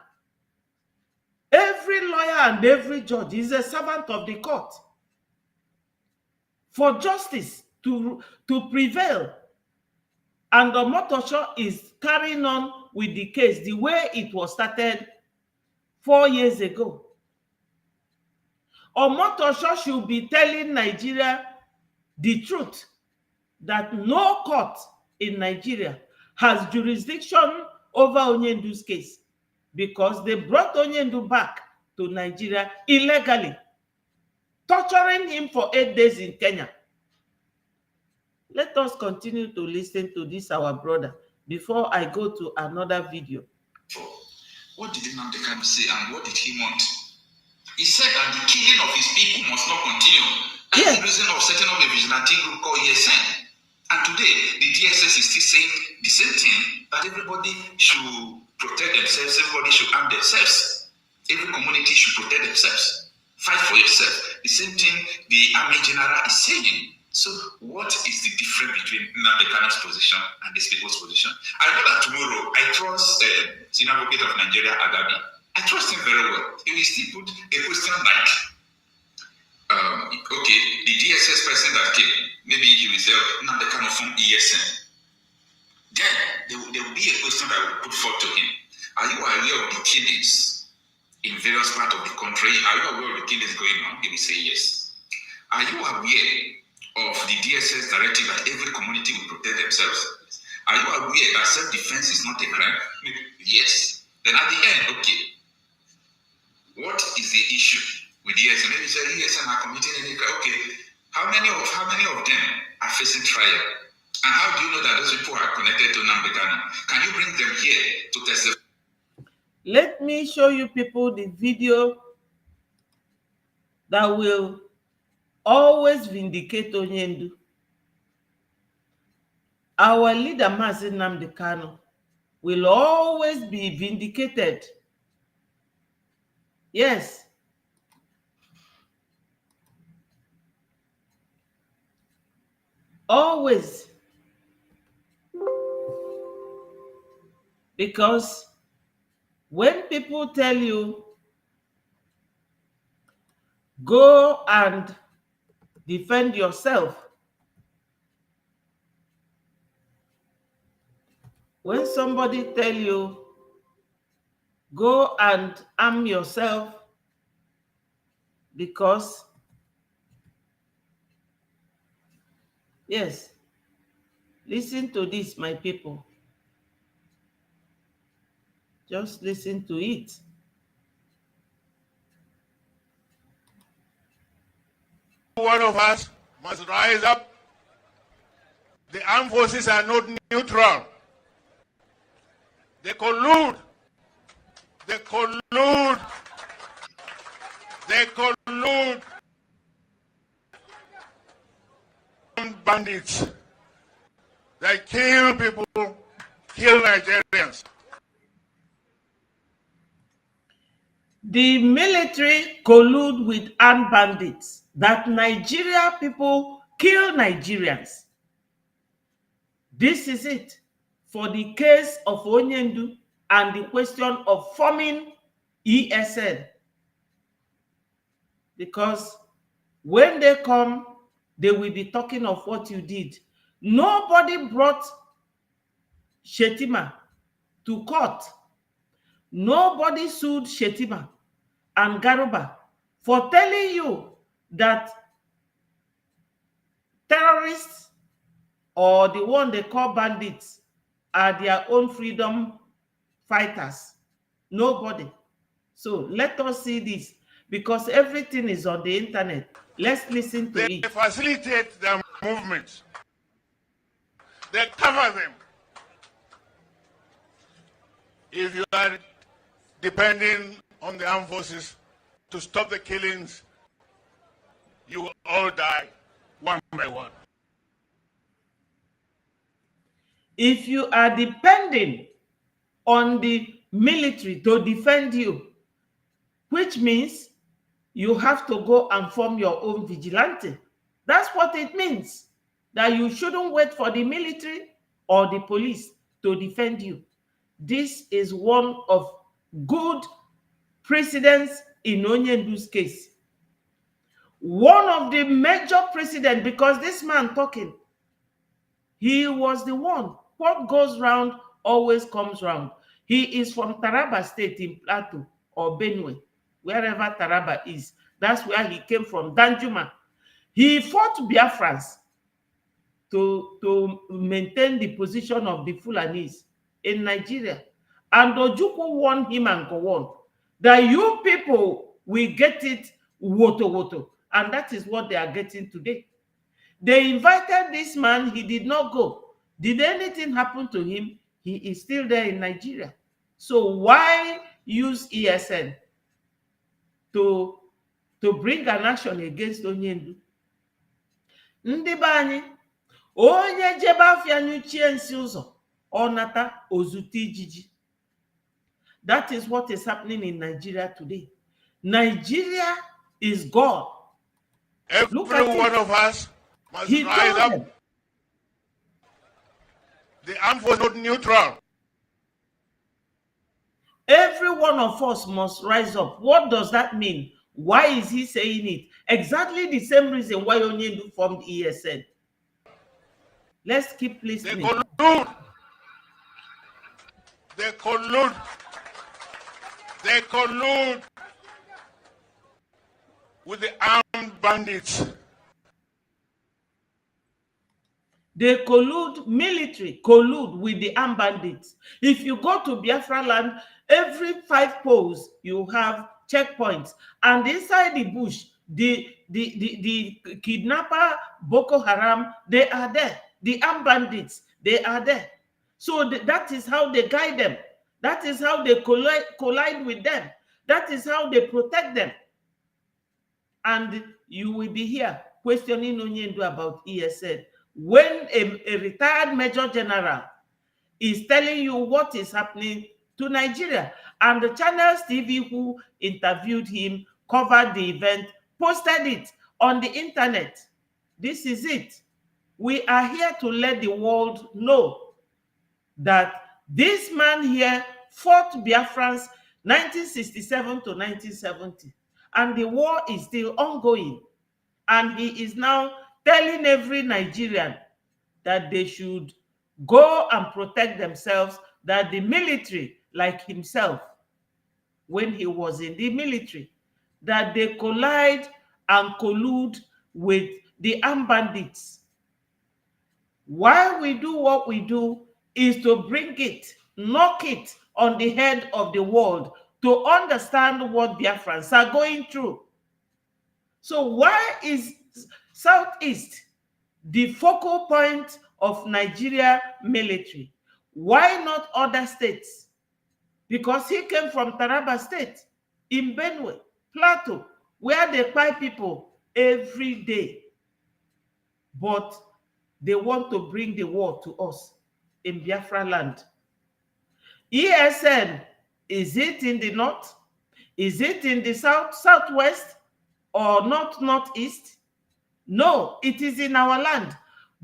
Every lawyer and every judge is a servant of the court for justice to prevail. And Omotosho is carrying on with the case the way it was started 4 years ago. Omotosho should be telling Nigeria the truth, that no court in Nigeria has jurisdiction over Onyendu's case, because they brought Onyendu back to Nigeria illegally, torturing him for 8 days in Kenya. Let us continue to listen to this, our brother, before I go to another video. What did Nnamdi Kanu say and what did he want? He said that the killing of his people must not continue. That's the reason of setting up a vigilante group called ESN. And today, the DSS is still saying the same thing, that everybody should protect themselves, everybody should arm themselves. Every community should protect themselves Fight for yourself. The same thing the Army General is saying. So what is the difference between Nnamdi Kanu's position and these people's position? I know that tomorrow I trust Senior Advocate of Nigeria, Agabi. I trust him very well. He will still put a question like, okay, the DSS person that came, maybe he will say, Nnamdi Kanu from ESN. Then there will be a question that I will put forth to him. Are you aware of the killings in various parts of the country? Are you aware of the killings going on? He will say yes. Are you aware of the DSS directive that every community will protect themselves? Are you aware that self-defense is not a crime? Yes. Then at the end, okay, what is the issue with ESN? Maybe you say ESN are committing any crime. Okay, how many of them are facing trial? And how do you know that those people are connected to Nnamdi Kanu? Can you bring them here to testify? Let me show you people the video that will always vindicate Onyendu. Our leader, Mazi Nnamdi Kanu, will always be vindicated. Yes. Always. Because when people tell you, go and defend yourself, when somebody tell you, go and arm yourself, because, yes, listen to this, my people. Just listen to it. One of us must rise up. The armed forces are not neutral. They collude. They collude. They collude. Bandits. They kill people, kill Nigerians. The military collude with armed bandits, that Nigeria people kill Nigerians. This is it for the case of Onyendu and the question of forming ESN. Because when they come, they will be talking of what you did. Nobody brought Shetima to court. Nobody sued Shetima and Garuba for telling you that terrorists, or the one they call bandits, are their own freedom fighters. Nobody. So let us see this, because everything is on the internet. Let's listen to it. They facilitate their movements. They cover them. If you are depending on the armed forces to stop the killings, you will all die one by one. If you are depending on the military to defend you, which means you have to go and form your own vigilante. That's what it means, that you shouldn't wait for the military or the police to defend you. This is one of good precedents in Onyendu's case. One of the major precedents, because this man talking, he was the one. What goes round always comes round. He is from Taraba State in Plateau or Benue, wherever Taraba is. That's where he came from, Danjuma. He fought Biafrans to maintain the position of the Fulanis in Nigeria. And Ojukwu warned him and go on that you people will get it woto woto. And that is what they are getting today. They invited this man, he did not go. Did anything happen to him? He is still there in Nigeria. So why use ESN to bring an action against Onyendu? Ndị be anyị, onye jebe afịa nyuchie nsi ụzọ, ọ nata ozute ijiji. That is what is happening in Nigeria today. Nigeria is gone. Look Every at one it. of us must He rise told up. them. The armed forces are not neutral. Every one of us must rise up. What does that mean? Why is he saying it? Exactly the same reason why Onyendu formed ESN. Let's keep They listening. collude. They collude. They collude with the armed bandits. They collude, military collude with the armed bandits. If you go to Biafra land, every 5 poles you have checkpoints, and inside the bush, the kidnapper Boko Haram, they are there. The armed bandits, they are there. So that is how they guide them. That is how they collide with them. That is how they protect them. And you will be here questioning Onyendu about ESN when a retired major general is telling you what is happening to Nigeria. And the Channels TV who interviewed him, covered the event, posted it on the internet. This is it. We are here to let the world know that this man here fought Biafrans 1967 to 1970. And the war is still ongoing. And he is now telling every Nigerian that they should go and protect themselves, that the military, like himself, when he was in the military, that they collide and collude with the armed bandits. Why we do what we do is to bring it, knock it on the head of the world, to understand what Biafrans are going through. So why is Southeast the focal point of Nigeria military? Why not other states? Because he came from Taraba State, in Benue, Plateau, where they buy people every day. But they want to bring the war to us in Biafra land. ESN, is it in the north? Is it in the south, southwest, or north, northeast? No, it is in our land.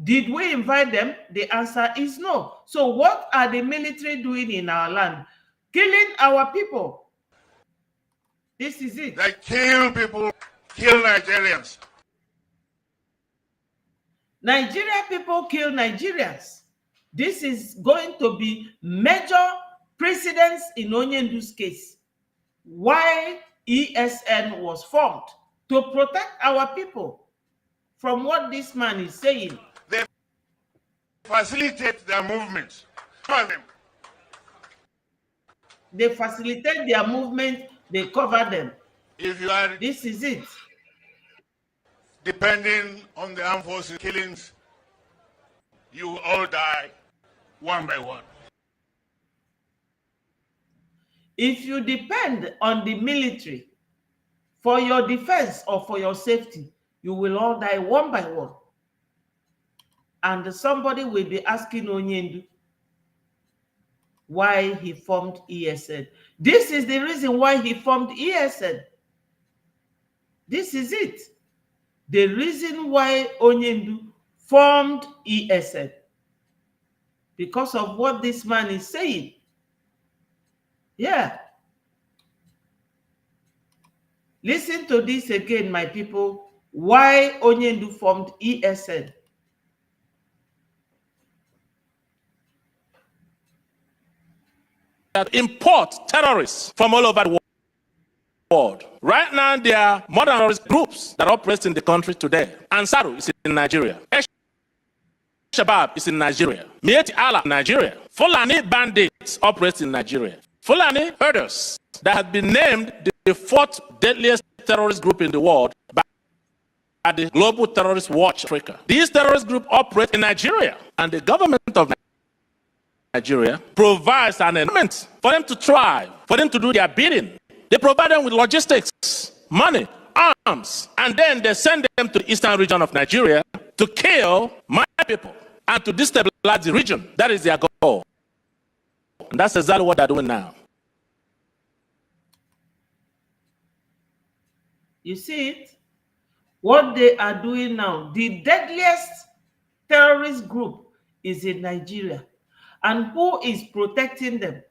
Did we invite them? The answer is no. So what are the military doing in our land? Killing our people. This is it. They kill people, kill Nigerians. Nigeria people kill Nigerians. This is going to be major precedence in Onyendu's case. Why ESN was formed, to protect our people from what this man is saying. They facilitate their movements. They facilitate their movement, they cover them. If you are This is it. depending on the armed forces killings, you will all die one by one. If you depend on the military for your defense or for your safety, you will all die one by one. And somebody will be asking Onyendu why he formed ESN. This is the reason why he formed ESN. This is it. The reason why Onyendu formed ESN. Because of what this man is saying. Yeah. Listen to this again, my people. Why Onyendu formed ESN. That import terrorists from all over the world. Right now, there are more than terrorist groups that operate in the country today. Ansaru is in Nigeria. Shabab is in Nigeria. Mieti Allah in Nigeria. Fulani bandits operate in Nigeria. Fulani herders that have been named the fourth deadliest terrorist group in the world by the Global Terrorist Watch Africa. These terrorist groups operate in Nigeria, and the government of Nigeria provides an environment for them to thrive, for them to do their bidding. They provide them with logistics, money, arms, and then they send them to the eastern region of Nigeria to kill my people and to destabilize the region. That is their goal. And that's exactly what they're doing now. You see it? What they are doing now, the deadliest terrorist group is in Nigeria. And who is protecting them?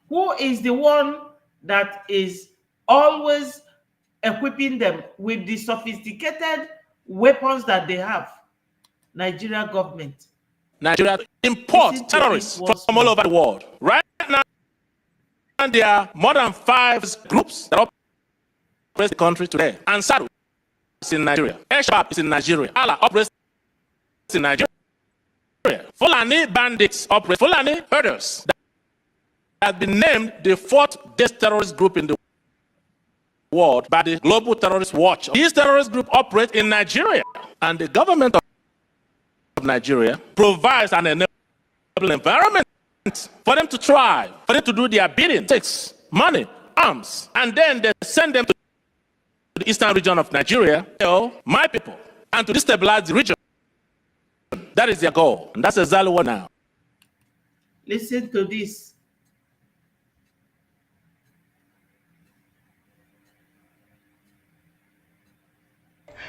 Who is the one that is always equipping them with the sophisticated weapons that they have? Nigeria government. Nigeria import terrorists from all over the world. Right now, there are more than 5 groups that operate the country today. Ansaro is in Nigeria. Accerlarated is in Nigeria. Allah operates in Nigeria. Fulani bandits operate. Fulani herders that have been named the 4th best terrorist group in the world by the Global Terrorist Watch. These terrorist groups operate in Nigeria, and the government of Nigeria provides an enabling environment for them to thrive, for them to do their bidding. It takes money, arms, and then they send them to the eastern region of Nigeria, my people, and to destabilize the region. That is their goal, and that's exactly what now. Listen to this.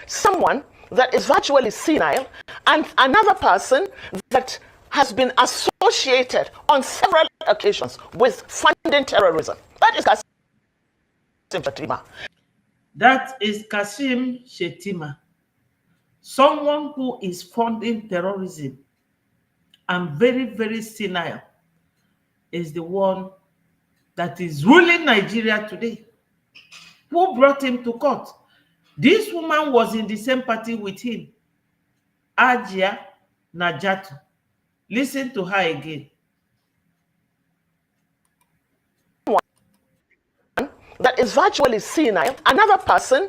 Someone that is virtually senile and another person that has been associated on several occasions with funding terrorism. That is Kasim Shettima. That is Kasim Shettima. Someone who is funding terrorism and very, very senile is the one that is ruling Nigeria today. Who brought him to court? This woman was in the same party with him, Ajia Najatu. Listen to her again. That is virtually senile, another person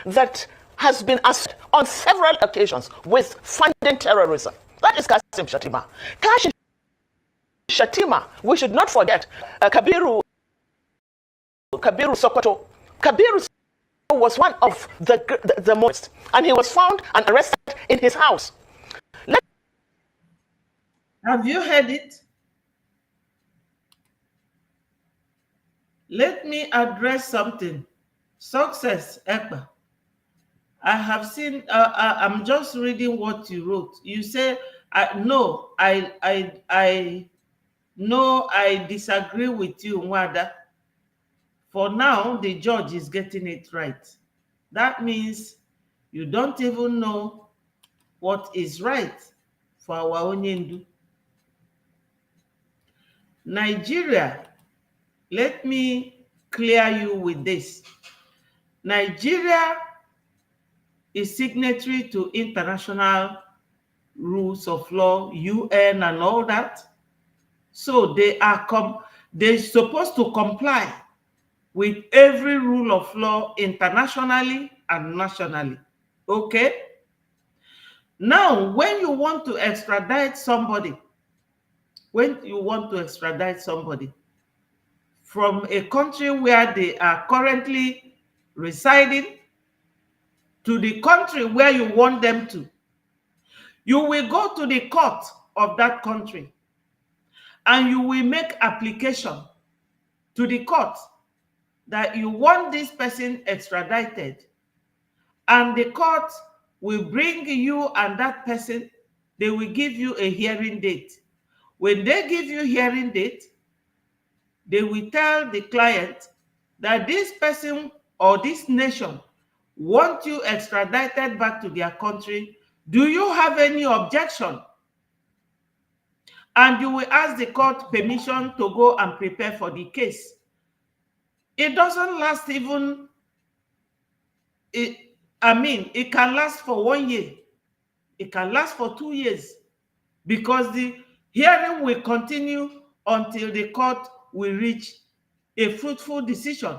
that has been associated on several occasions with funding terrorism. That is Kasim Shettima. Kasim Shettima, we should not forget Kabiru Sokoto. Kabiru was one of the most, and he was found and arrested in his house. Have you heard it? Let me address something. Success, Ekpa. I have seen, I'm just reading what you wrote. You say, no, I disagree with you, Nwada. For now, the judge is getting it right. That means you don't even know what is right for our Onyendu. Nigeria, let me clear you with this. Nigeria is signatory to international rules of law, UN and all that. So they're supposed to comply with every rule of law internationally and nationally. Okay? Now, when you want to extradite somebody from a country where they are currently residing to the country where you want them to, you will go to the court of that country and you will make application to the court that you want this person extradited, and the court will bring you and that person, they will give you a hearing date. When they give you hearing date, they will tell the client that this person or this nation want you extradited back to their country. Do you have any objection? And you will ask the court permission to go and prepare for the case. It doesn't last even, it can last for 1 year. It can last for 2 years, because the hearing will continue until the court will reach a fruitful decision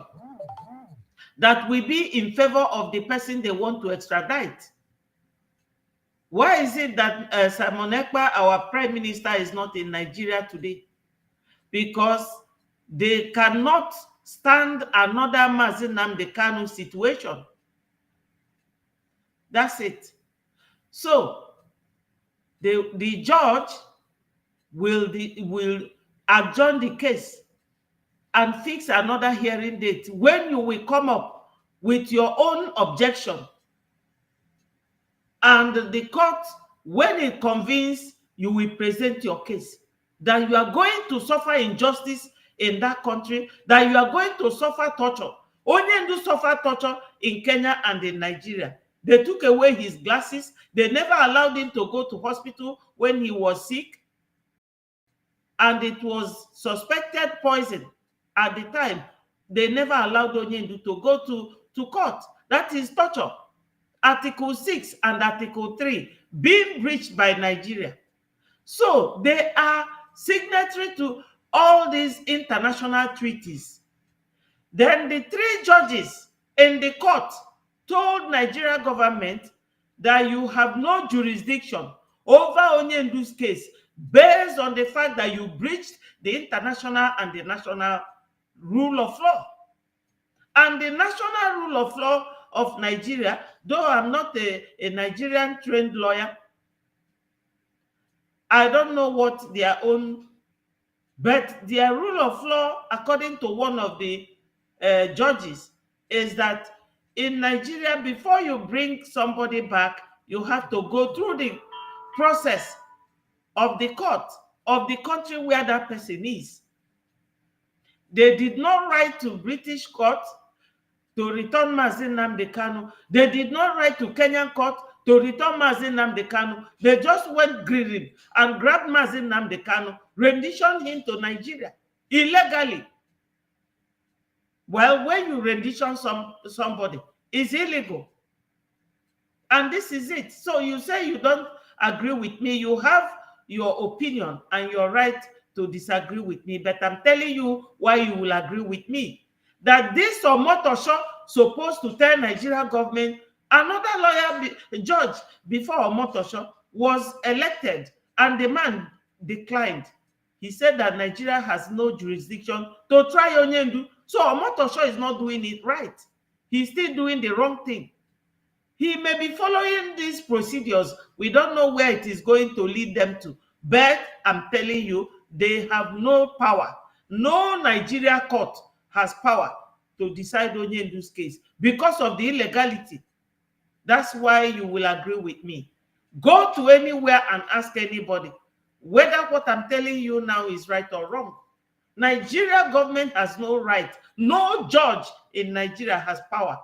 that will be in favor of the person they want to extradite. Why is it that Simon Ekpa, our prime minister, is not in Nigeria today? Because they cannot stand another Mazi Nnamdi Kanu situation. That's it. So the judge will adjourn the case and fix another hearing date when you will come up with your own objection, and the court, when it convenes, you will present your case that you are going to suffer injustice in that country, that you are going to suffer torture. Onyendu suffer torture in Kenya and in Nigeria. They took away his glasses. They never allowed him to go to hospital when he was sick, and it was suspected poison at the time. They never allowed Onyendu to go to court. That is torture. Article 6 and Article 3 being breached by Nigeria. So they are signatory to all these international treaties. Then the 3 judges in the court told Nigeria government that you have no jurisdiction over Onyendu's case based on the fact that you breached the international and the national rule of law. And the national rule of law of Nigeria, though I'm not a Nigerian trained lawyer, I don't know what their own, but their rule of law, according to one of the judges, is that in Nigeria, before you bring somebody back, you have to go through the process of the court of the country where that person is. They did not write to British court to return Mazi Nnamdi Kanu. They did not write to Kenyan court to return Mazi Nnamdi Kanu. They just went grilling and grabbed Mazi Nnamdi Kanu, renditioned him to Nigeria illegally. Well, when you rendition somebody, it's illegal. And this is it. So you say you don't agree with me. You have your opinion and your right to disagree with me. But I'm telling you why you will agree with me. That this Omotosho supposed to tell Nigeria government, another lawyer, judge before Omotosho was elected, and the man declined. He said that Nigeria has no jurisdiction to try Onyendu. So Omotosho is not doing it right. He's still doing the wrong thing. He may be following these procedures. We don't know where it is going to lead them to. But I'm telling you, they have no power. No Nigeria court has power to decide Onyendu's case because of the illegality. That's why you will agree with me. Go to anywhere and ask anybody whether what I'm telling you now is right or wrong. Nigeria government has no right. No judge in Nigeria has power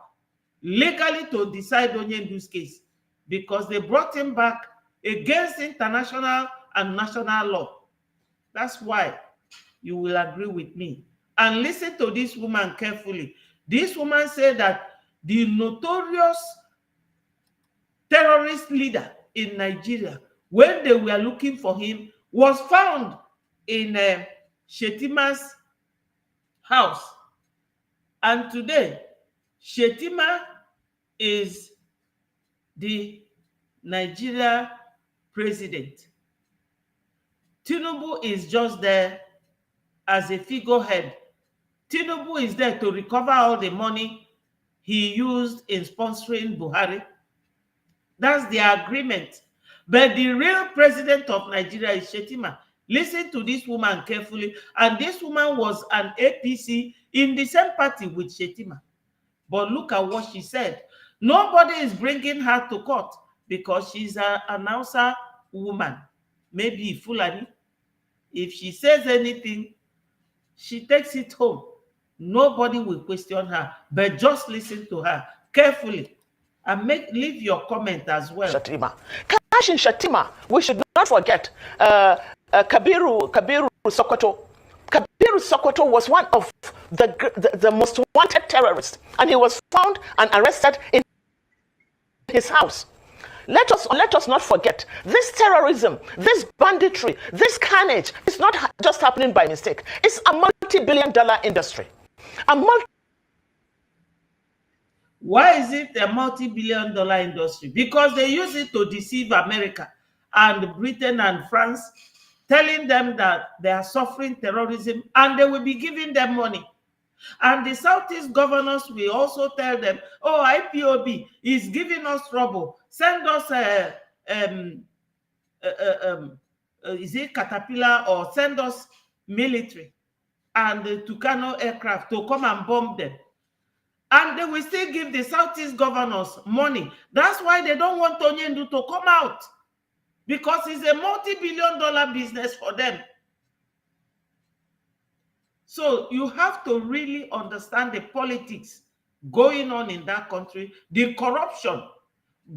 legally to decide Onyendu's case because they brought him back against international and national law. That's why you will agree with me. And listen to this woman carefully. This woman said that the notorious terrorist leader in Nigeria, when they were looking for him, was found in Shetima's house. And today, Shetima is the Nigeria president. Tinubu is just there as a figurehead. Tinubu is there to recover all the money he used in sponsoring Buhari. That's the agreement. But the real president of Nigeria is Shetima. Listen to this woman carefully. And this woman was an APC in the same party with Shetima. But look at what she said. Nobody is bringing her to court because she's an Hausa woman. Maybe Fulani. If she says anything, she takes it home. Nobody will question her, but just listen to her carefully and leave your comment as well. Shatima. Cash in Shatima, we should not forget Kabiru Sokoto. Kabiru Sokoto was one of the most wanted terrorists, and he was found and arrested in his house. Let us not forget, this terrorism, this banditry, this carnage is not just happening by mistake. It's a multi-billion-dollar industry. Why is it a multi-billion-dollar industry? Because they use it to deceive America and Britain and France, telling them that they are suffering terrorism and they will be giving them money. And the Southeast governors will also tell them, oh, IPOB is giving us trouble. Send us is it Caterpillar, or send us military and Tucano aircraft to come and bomb them. And they will still give the Southeast governors money. That's why they don't want Onyendu to come out, because it's a multi-billion-dollar business for them. So you have to really understand the politics going on in that country, the corruption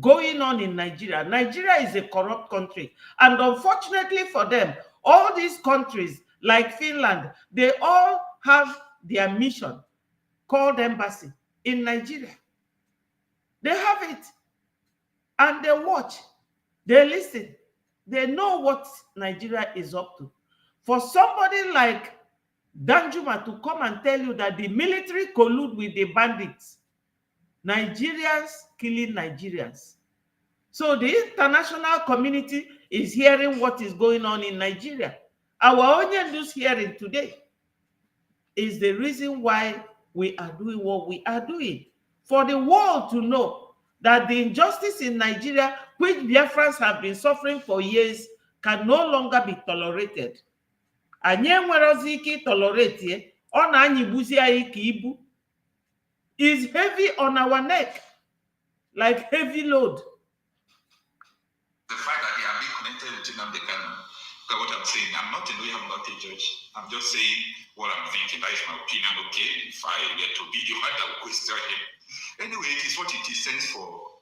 going on in Nigeria. Nigeria is a corrupt country. And unfortunately for them, all these countries like Finland, they all have their mission called embassy in Nigeria. They have it. And they watch, they listen, they know what Nigeria is up to. For somebody like Danjuma to come and tell you that the military collude with the bandits, Nigerians killing Nigerians. So the international community is hearing what is going on in Nigeria. Our Onyendu's hearing today is the reason why we are doing what we are doing. For the world to know that the injustice in Nigeria, which Biafrans have been suffering for years, can no longer be tolerated. Anyị enwerozi ike tolerate ọ na-anyịgbuzi anyị ka ibu is heavy on our neck, like heavy load. The fact that they are being connected with Nnamdi Kanu, what I'm saying, I'm not a lawyer, I'm not a judge. I'm just saying what I'm thinking. That is my opinion. Okay, if I were to be the one that would question him. Anyway, it is what it is. Thanks for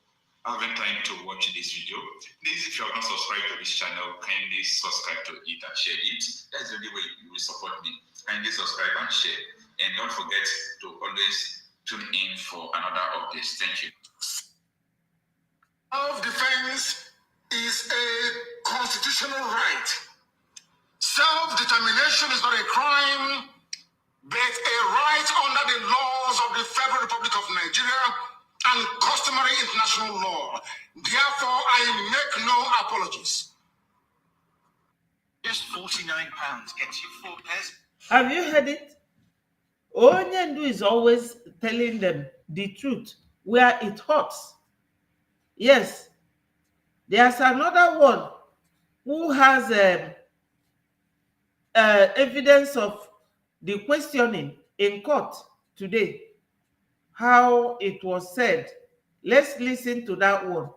having time to watch this video. Please, if you have not subscribed to this channel, kindly subscribe to it and share it. That's the only way you will support me. Kindly subscribe and share. And don't forget to always tune in for another update. Thank you. Self-defense is a constitutional right. Self-determination is not a crime, but a right under the laws of the Federal Republic of Nigeria and customary international law. Therefore, I make no apologies. Just £49 gets you 4 pairs. Have you heard it? Onyendu is always telling them the truth where it hurts. Yes, there's another one who has evidence of the questioning in court today, how it was said. Let's listen to that one.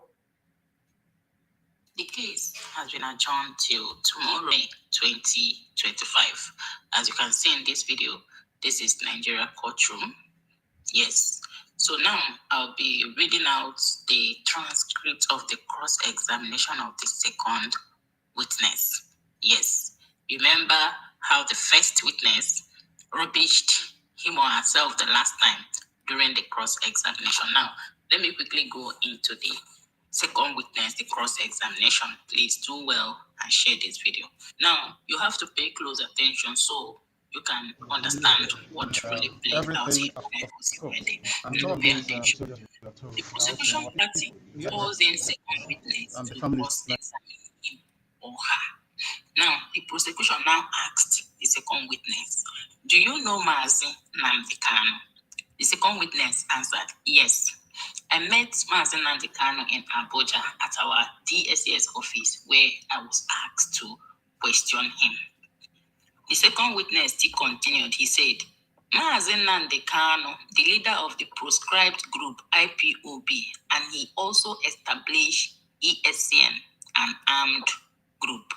The case has been adjourned till tomorrow, May 2025. As you can see in this video, this is Nigeria courtroom. Yes. So now I'll be reading out the transcript of the cross-examination of the second witness. Yes. Remember how the first witness rubbished him or herself the last time during the cross-examination. Now, let me quickly go into the second witness, the cross-examination. Please do well and share this video. Now, you have to pay close attention so you can understand what really played out here. Pay attention. The prosecution party calls in second witness to cross-examine him or her. Now, the prosecution now asked the second witness, "Do you know Mazi Nnamdi Kanu?" The second witness answered, "Yes. I met Mazi Nnamdi Kanu in Abuja at our DSS office where I was asked to question him." The second witness still continued. He said, "Mazi Nnamdi Kanu, the leader of the proscribed group IPOB, and he also established ESCN, an armed group."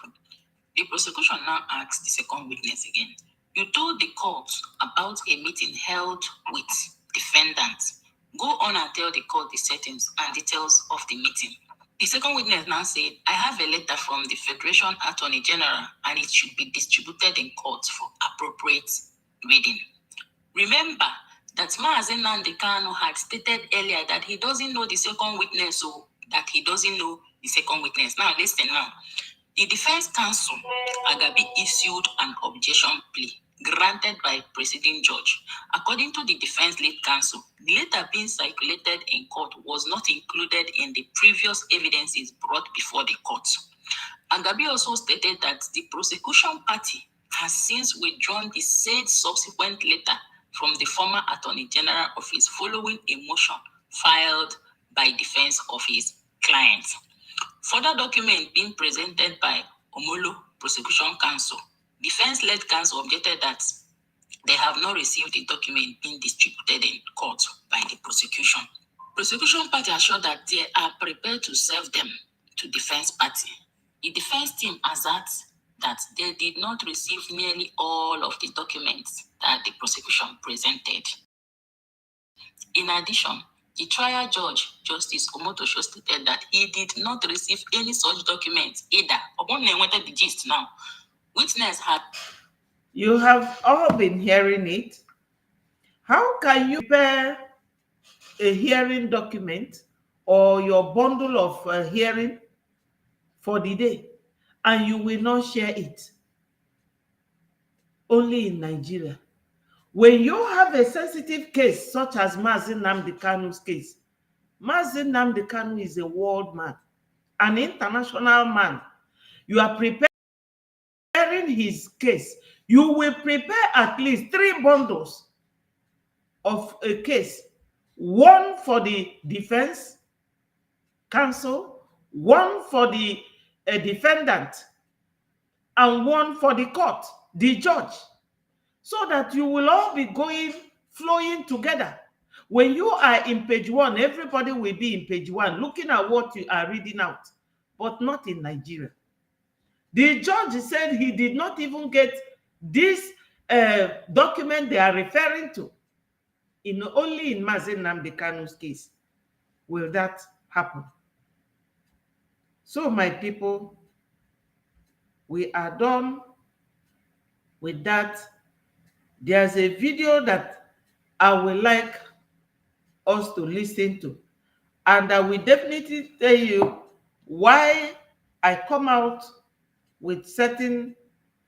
The prosecution now asked the second witness again, "You told the court about a meeting held with defendants. Go on and tell the court the settings and details of the meeting." The second witness now said, "I have a letter from the Federation Attorney General and it should be distributed in court for appropriate reading." Remember that Mazi Nnamdi Kanu had stated earlier that he doesn't know the second witness, so that he doesn't know the second witness. Now listen now. The defense counsel, Agabi, issued an objection plea granted by President Judge. According to the defense lead counsel, the letter being circulated in court was not included in the previous evidences brought before the court. Agabi also stated that the prosecution party has since withdrawn the said subsequent letter from the former Attorney General office following a motion filed by defense of his clients. Further document being presented by Omolo Prosecution Counsel, defense-led counsel objected that They have not received the document being distributed in court by the prosecution. Prosecution party assured that they are prepared to serve them to defense party. The defense team asserts that they did not receive nearly all of the documents that the prosecution presented. In addition, the trial judge, Justice Omotosho, stated that he did not receive any such documents either. Upon they wanted the gist now. Witness had. You have all been hearing it. How can you prepare a hearing document or your bundle of hearing for the day and you will not share it? Only in Nigeria. When you have a sensitive case such as Mazi Nnamdi Kanu's case, Mazi Nnamdi Kanu is a world man, an international man. You are preparing his case. You will prepare at least 3 bundles of a case, one for the defense counsel, one for the defendant, and one for the court, the judge, so that you will all be flowing together. When you are in page 1, everybody will be in page 1, looking at what you are reading out, but not in Nigeria. The judge said he did not even get this document they are referring to. Only in Mazi Nnamdi Kanu's case will that happen. So, my people, we are done with that. There's a video that I would like us to listen to, and I will definitely tell you why I come out with certain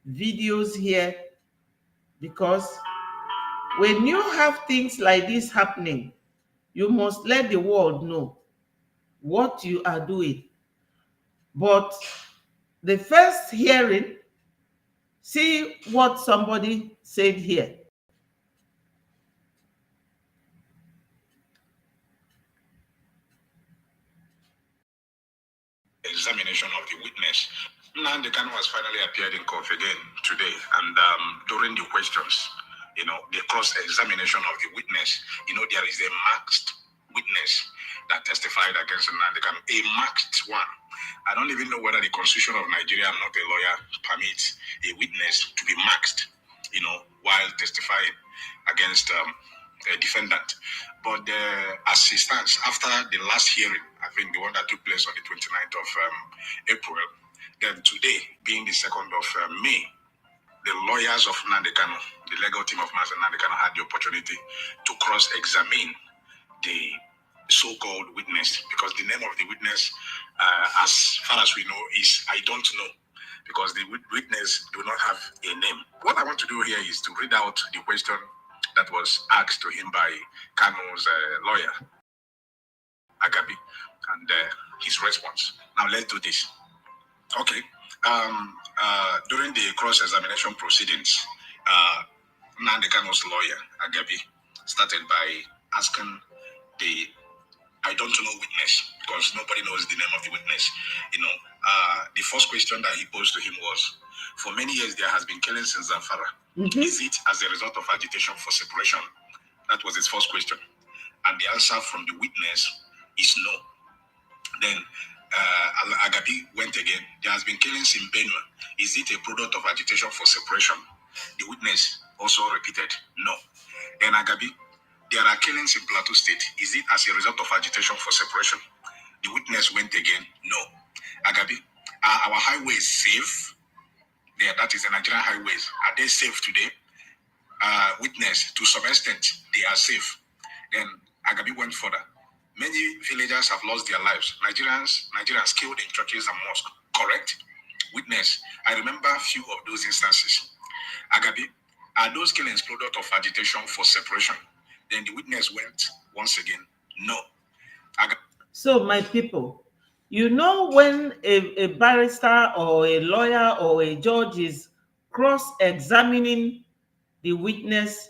videos here, because when you have things like this happening, you must let the world know what you are doing. But the first hearing, see what somebody said here. Examination of the witness. Nnamdi Kanu has finally appeared in court again today, and during the questions, the cross-examination of the witness, there is a masked witness that testified against Nnamdi Kanu, a masked one. I don't even know whether the Constitution of Nigeria, I'm not a lawyer, permits a witness to be masked, while testifying against a defendant. But as it stands, after the last hearing, I think the one that took place on the 29th of April, then today being the 2nd of May, the lawyers of Nnamdi Kanu, the legal team of Mazi Nnamdi Kanu, had the opportunity to cross-examine the so-called witness, because the name of the witness, as far as we know, is I don't know, because the witness do not have a name. What I want to do here is to read out the question that was asked to him by Kanu's lawyer, Agabi, and his response. Now let's do this. Okay. During the cross-examination proceedings, Nnamdi Kanu's lawyer, Agabi, started by asking the I don't know witness, because nobody knows the name of the witness. The first question that he posed to him was, for many years there has been killings in Zamfara. Is it as a result of agitation for separation? That was his first question. And the answer from the witness is no. Then Agabi went again. There has been killings in Benue. Is it a product of agitation for separation? The witness also repeated no. Then Agabi, there are killings in Plateau State. Is it as a result of agitation for separation? The witness went again, no. Agabi, are our highways safe? That is the Nigerian highways. Are they safe today? Witness, to some extent, they are safe. Then Agabi went further. Many villagers have lost their lives. Nigerians killed in churches and mosques. Correct? Witness, I remember a few of those instances. Agabi, are those killings product of agitation for separation? Then the witness went once again, no. So, my people, when a barrister or a lawyer or a judge is cross-examining the witness,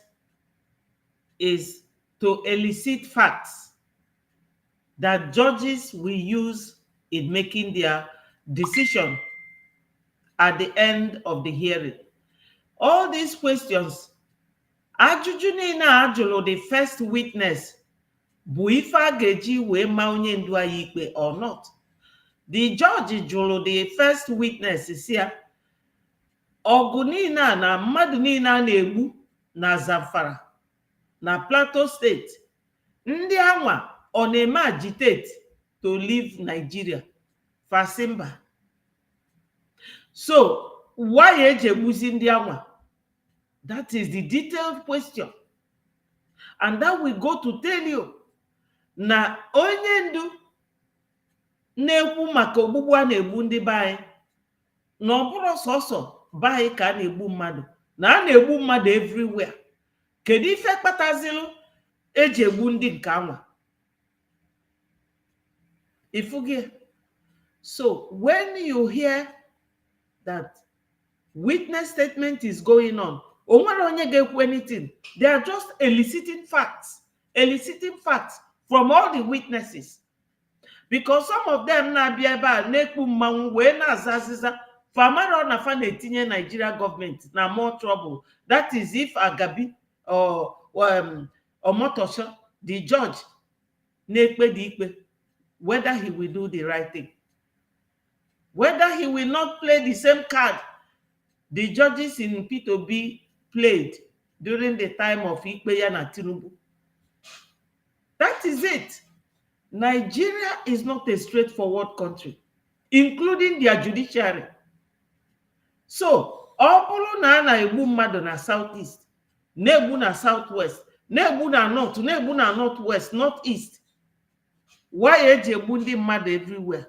is to elicit facts that judges will use in making their decision at the end of the hearing. All these questions Ajụjụ niile a jụrụ the first witness bụ ife a ga-eji wee ma onye ndu anyị ikpe or not. The judge jụrụ the first witness si ya ọgụ niile a na mmadụ niile a na-egbu na Zamfara na Plateau State, ndị anwa ọ na-eme agitate to leave Nigeria? Fasimba. So why eji egbuzi ndị anwa? That is the detailed question, and that will go to tell you na onye ndu na-ekwu maka ogbugbu a na-egbu ndị be anyị na ọ bụrụ sọsọ be anyị ka a na-egbu mmadụ, na a na-egbu mmadụ everywhere. Kedu ife kpatazilụ eji egbu ndị nke anwa? Ifugie. So when you hear that witness statement is going on, onwere onye ga-ekwu anything. They are just eliciting facts from all the witnesses, because some of them na-abịa ebe a na-ekpu mmanwụ wee na-aza azịza famaro na fa na-etinye Nigeria government na more trouble. That is if Agabi or Omotosho, the judge, na-ekpe the ikpe, whether he will do the right thing, whether he will not play the same card the judges in P2B played during the time of Ikpeya na Tinubu. That is it. Nigeria is not a straightforward country, including their judiciary. So, ọ bụrụ na a na-egbu mmadụ na southeast, na-egbu na southwest, na-egbu na north, na-egbu na northwest, northeast, why eji egbu ndị mmadụ everywhere?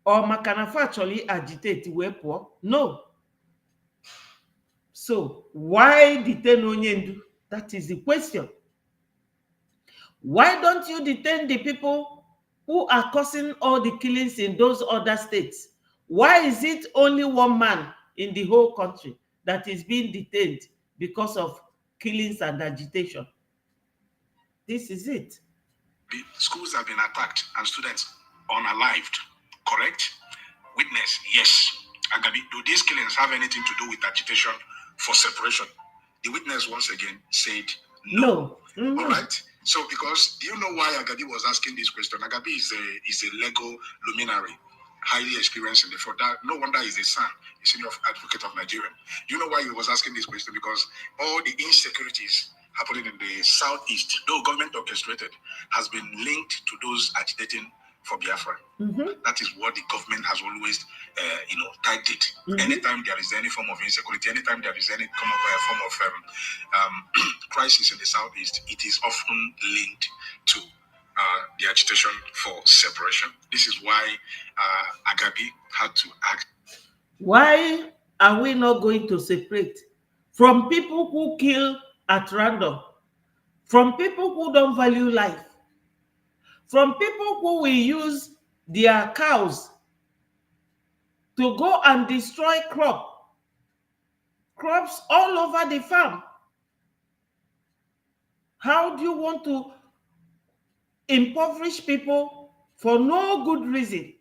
Or maka na fa chọrọ agitate wee pụọ? No. So why detain onye ndu? That is the question. Why don't you detain the people who are causing all the killings in those other states? Why is it only one man in the whole country that is being detained because of killings and agitation? This is it. Schools have been attacked and students unalived, correct? Witness, yes. Agabi, do these killings have anything to do with agitation for separation? The witness once again said no. Mm-hmm. All right. So, because do you know why Agabi was asking this question? Agabi is a legal luminary, highly experienced in the field. No wonder he's a son, a senior advocate of Nigeria. Do you know why he was asking this question? Because all the insecurities happening in the southeast, though government orchestrated, has been linked to those agitating for Biafra. Mm-hmm. That is what the government has always, tagged it. Mm-hmm. Anytime there is any form of insecurity, anytime there is any form of crisis in the southeast, it is often linked to the agitation for separation. This is why Agabi had to act. Why are we not going to separate from people who kill at random, from people who don't value life, from people who will use their cows to go and destroy crops all over the farm? How do you want to impoverish people for no good reason?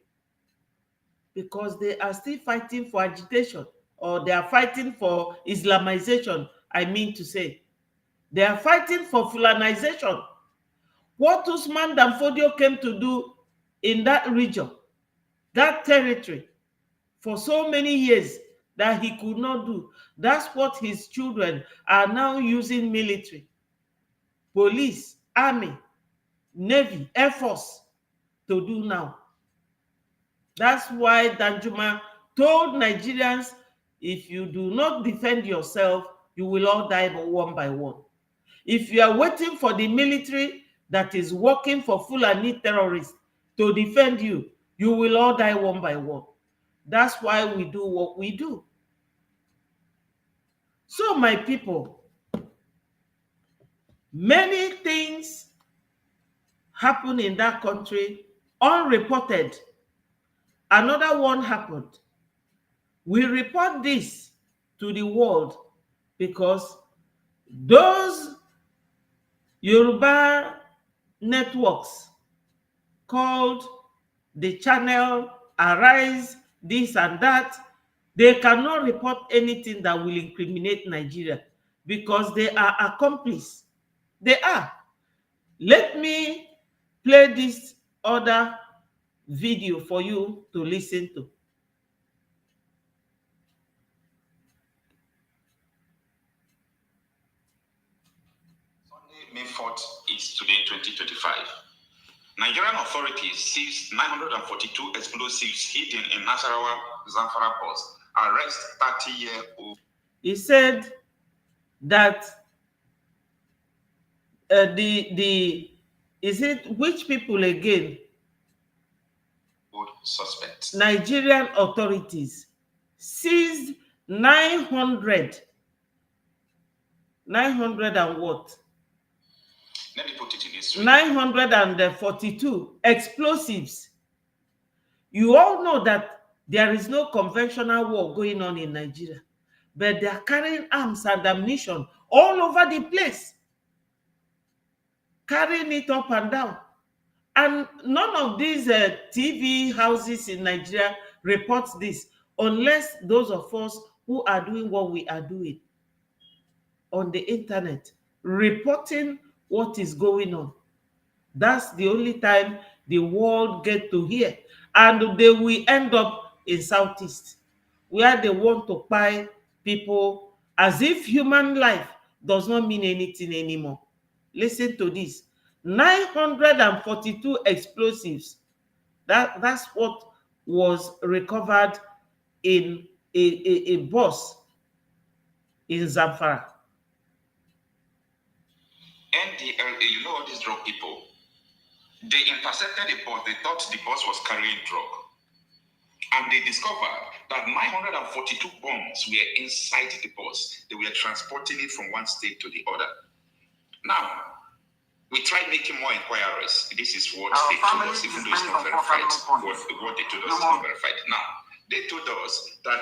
Because they are still fighting for agitation, or they are fighting for Islamization, I mean to say. They are fighting for Fulanization. What Usman Danfodio came to do in that region, that territory, for so many years that he could not do, that's what his children are now using military, police, army, navy, air force to do now. That's why Danjuma told Nigerians, if you do not defend yourself, you will all die one by one. If you are waiting for the military that is working for Fulani terrorists to defend you, you will all die one by one. That's why we do what we do. So, my people, many things happen in that country unreported. Another one happened. We report this to the world because those Yoruba networks called the channel Arise, this and that, they cannot report anything that will incriminate Nigeria. because they are accomplices. They are. Let me play this other video for you to listen to. Sunday, May 4th is today, 2025. Nigerian authorities seized 942 explosives hidden in Nasarawa, Zamfara bus. Arrest 30-year-old. He said that the is it which people again? Suspects. Nigerian authorities seized 900 and what? Let me put it in this way. 942 explosives. You all know that there is no conventional war going on in Nigeria, but they are carrying arms and ammunition all over the place, carrying it up and down. And none of these TV houses in Nigeria reports this, unless those of us who are doing what we are doing on the internet, reporting what is going on. That's the only time the world get to hear. And they will end up in Southeast, where they want to buy people as if human life does not mean anything anymore. Listen to this. 942 explosives. That's what was recovered in a bus in Zamfara. NDLA, you know all these drug people. They intercepted the bus. They thought the bus was carrying drug. And they discovered that 942 bombs were inside the bus. They were transporting it from one state to the other. Now, we tried making more inquiries. This is what they told us, even though it's not verified. What they told us is not verified. Now, they told us that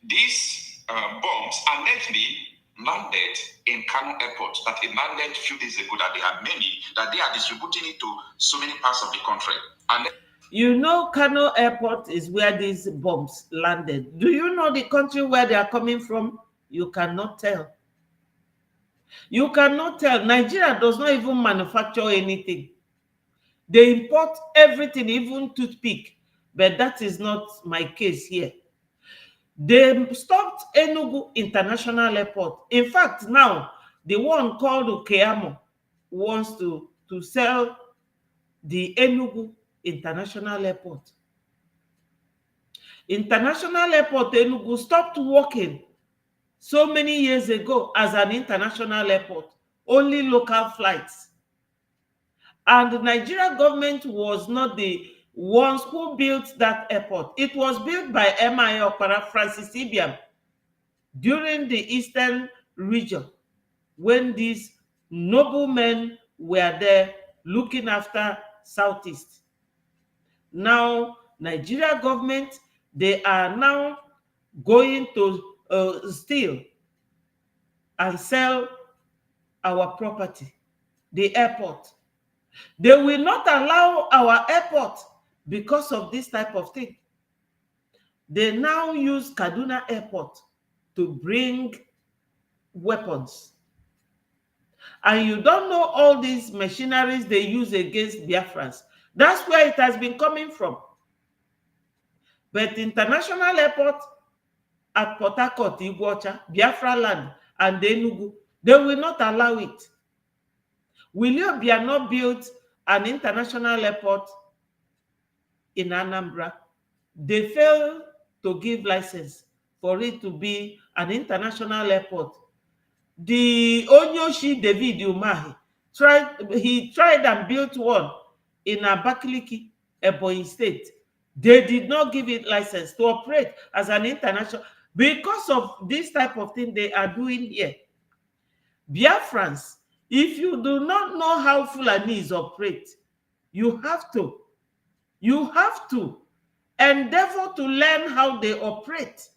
these bombs allegedly landed in Kano Airport, that it landed a few days ago, that they had many, that they are distributing it to so many parts of the country. And you know, Kano Airport is where these bombs landed. Do you know the country where they are coming from? You cannot tell. You cannot tell. Nigeria does not even manufacture anything. They import everything, even toothpick. But that is not my case here. They stopped Enugu International Airport. In fact, now, the one called Keamo wants to sell the Enugu International Airport. International Airport Enugu stopped working so many years ago as an international airport, only local flights. And the Nigeria government was not the ones who built that airport. It was built by MIA Okpara Francis Ibiam during the Eastern region, when these noblemen were there looking after Southeast. Now, Nigeria government, they are now going to steal and sell our property, the airport. They will not allow our airport because of this type of thing. They now use Kaduna Airport to bring weapons. And you don't know all these machineries they use against Biafrans. That's where it has been coming from. But international airport at Port Harcourt, Iguacha, Biafra land, and Enugu, they will not allow it. William Biano built an international airport in Anambra. They failed to give license for it to be an international airport. The Onyoshi David Umahi tried and built one in Abakaliki, Ebonyi State. They did not give it license to operate as an international because of this type of thing they are doing here. Biafrans, if you do not know how Fulanese operate, you have to endeavor to learn how they operate.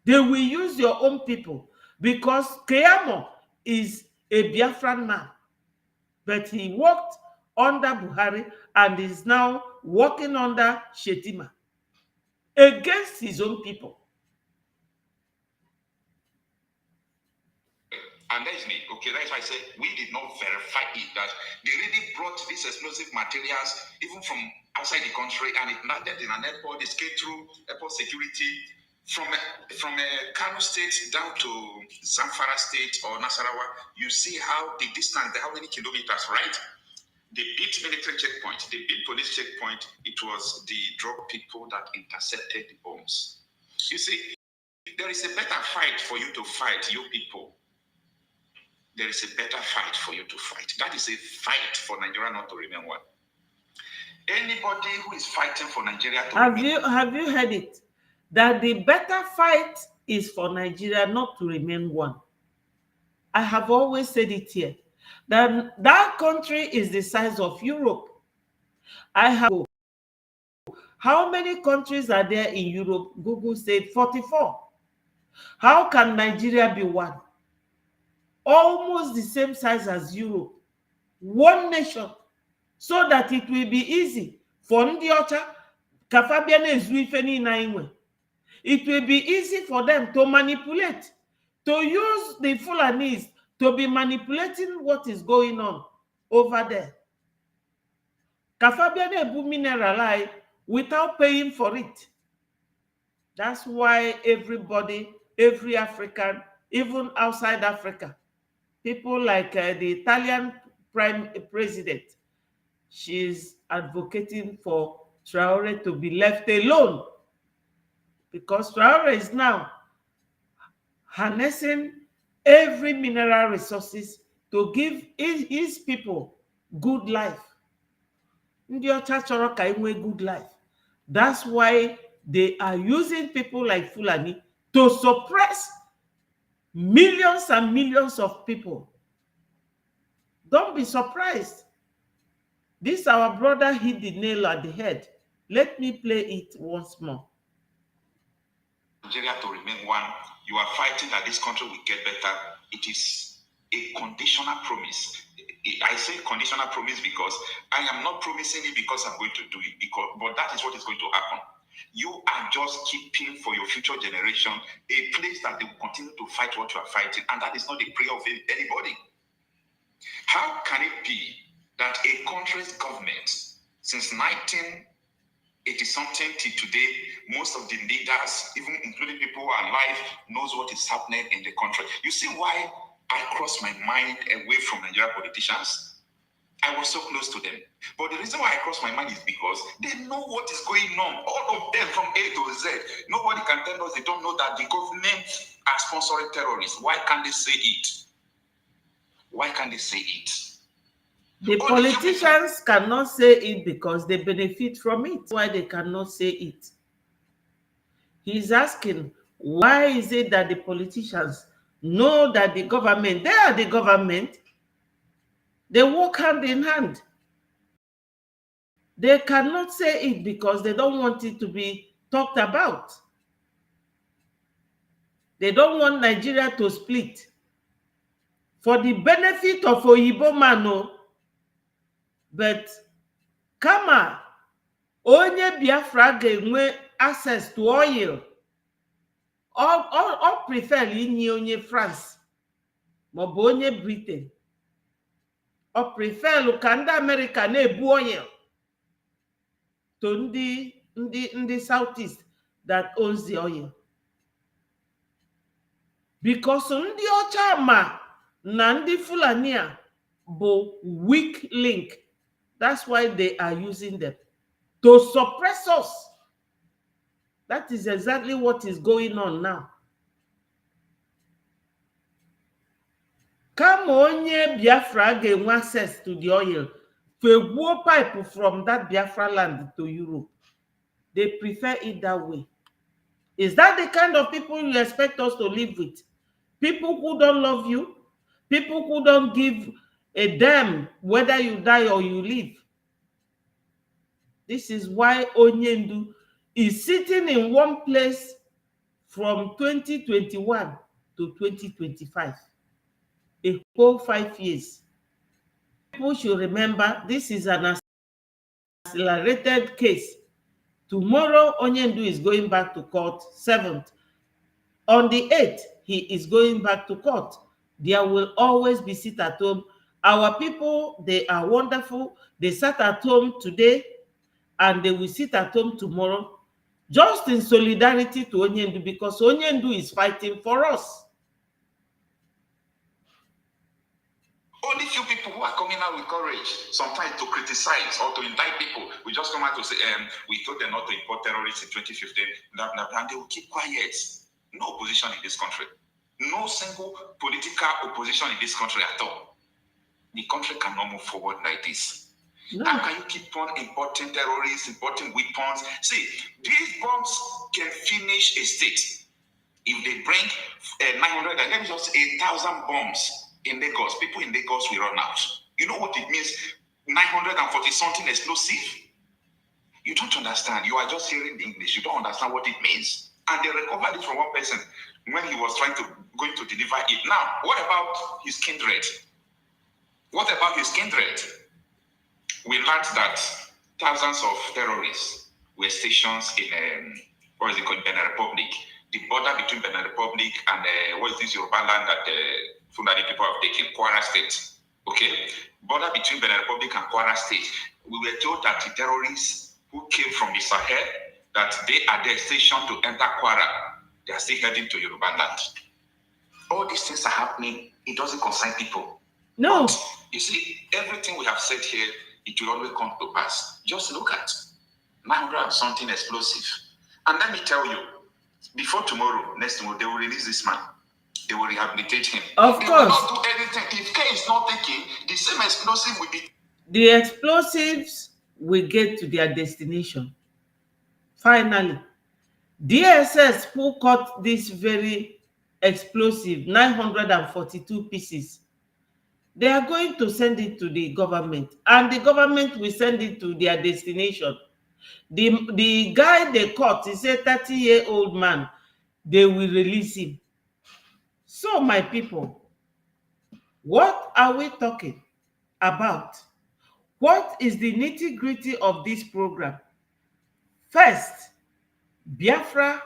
They will use your own people, because Keyamo is a Biafran man, but he worked under Buhari and is now working under Shetima against his own people. allegedly, okay, that's why I said we did not verify it, that they really brought these explosive materials even from outside the country, and it landed in an airport. It came through airport security from Kano State down to Zamfara State or Nasarawa. You see how the distance, how many kilometers, right? They beat military checkpoint, they beat police checkpoint. It was the drug people that intercepted the bombs. You see, there is a better fight for you to fight, you people. There is a better fight for you to fight. That is a fight for Nigeria not to remain one. Anybody who is fighting for Nigeria to have you heard it? That the better fight is for Nigeria not to remain one. I have always said it here. That country is the size of Europe. How many countries are there in Europe? Google said 44. How can Nigeria be one? Almost the same size as Europe. One nation. So that it will be easy for ndị ọcha ka Fabian ezu ife niile anyị nwe. It will be easy for them to manipulate, to use the Fulanis to be manipulating what is going on over there. Ka Fabian ebu mineral without paying for it. That's why everybody, every African, even outside Africa, people like the Italian Prime President, she's advocating for Traore to be left alone, because Traore is now harnessing every mineral resources to give his people good life. Ndị ọcha chọrọ ka enwe good life. That's why they are using people like Fulani to suppress millions and millions of people. Don't be surprised. This our brother hit the nail at the head. Let me play it once more. Nigeria to remain one. You are fighting that this country will get better. It is a conditional promise. I say conditional promise because I am not promising it because I'm going to do it, but that is what is going to happen. You are just keeping for your future generation a place that they will continue to fight what you are fighting, and that is not the prayer of anybody. How can it be that a country's government, since 1980 something till today, most of the leaders, even including people who are alive, knows what is happening in the country? You see why I crossed my mind away from Nigerian politicians? I was so close to them. But the reason why I crossed my mind is because they know what is going on. All of them from A to Z. Nobody can tell us they don't know that the government are sponsoring terrorists. Why can't they say it? Why can't they say it? The politicians cannot say it because they benefit from it. Why they cannot say it? He's asking, why is it that the politicians know that the government, they are the government, they work hand in hand. They cannot say it because they don't want it to be talked about. They don't want Nigeria to split. For the benefit of Oyibo Mano, but kama onye Biafra ga-enwe access to oil, or prefer inye onye France maọbụ onye Britain, or prefer ka ndị America na-ebu oil to ndị Southeast that owns the oil. Because ndị ọcha ma na ndị Fulani bụ weak link. That's why they are using them to suppress us. That is exactly what is going on now. Kama onye Biafra ga-enwe access to the oil, fegbuo pipe from that Biafra land to Europe. They prefer it that way. Is that the kind of people you expect us to live with? People who don't love you? People who don't give a damn whether you die or you live? This is why Onyendu is sitting in one place from 2021 to 2025. A whole 5 years. People should remember this is an accelerated case. Tomorrow, Onyendu is going back to court, 7th. On the 8th, he is going back to court. There will always be sit at home. Our people, they are wonderful. They sat at home today and they will sit at home tomorrow, just in solidarity to Onyendu, because Onyendu is fighting for us. Only few people who are coming out with courage, sometimes to criticize or to indict people. We just come out to say, we told them not to import terrorists in 2015, blah, blah, blah, and they will keep quiet. No opposition in this country. No single political opposition in this country at all. The country cannot move forward like this. No. How can you keep on importing terrorists, importing weapons? See, these bombs can finish a state. If they bring 900, let me just say 1,000 bombs in Lagos, people in Lagos will run out. You know what it means? 940 something explosive? You don't understand. You are just hearing the English. You don't understand what it means. And they recovered it from one person when he was going to deliver it. Now, what about his kindred? What about his kindred? We learned that thousands of terrorists were stationed in Benin Republic. The border between Benin Republic and what is this Yoruba land that Fulani people have taken, Kwara State. Okay? Border between Benin Republic and Kwara State. We were told that the terrorists who came from the Sahel, that they are there stationed to enter Kwara. They are still heading to Yoruba land. All these things are happening. It doesn't concern people. No. But you see, everything we have said here, it will always come to pass. Just look at 900 and something explosive. And let me tell you, before tomorrow, next tomorrow, they will release this man. They will rehabilitate him. Of course. They will not do anything. If K is not taken, the same explosive will be. The explosives will get to their destination. Finally, DSS who caught this very explosive 942 pieces, they are going to send it to the government, and the government will send it to their destination. The guy they caught is a 30-year-old man. They will release him. So, my people, what are we talking about? What is the nitty-gritty of this program? First, Biafra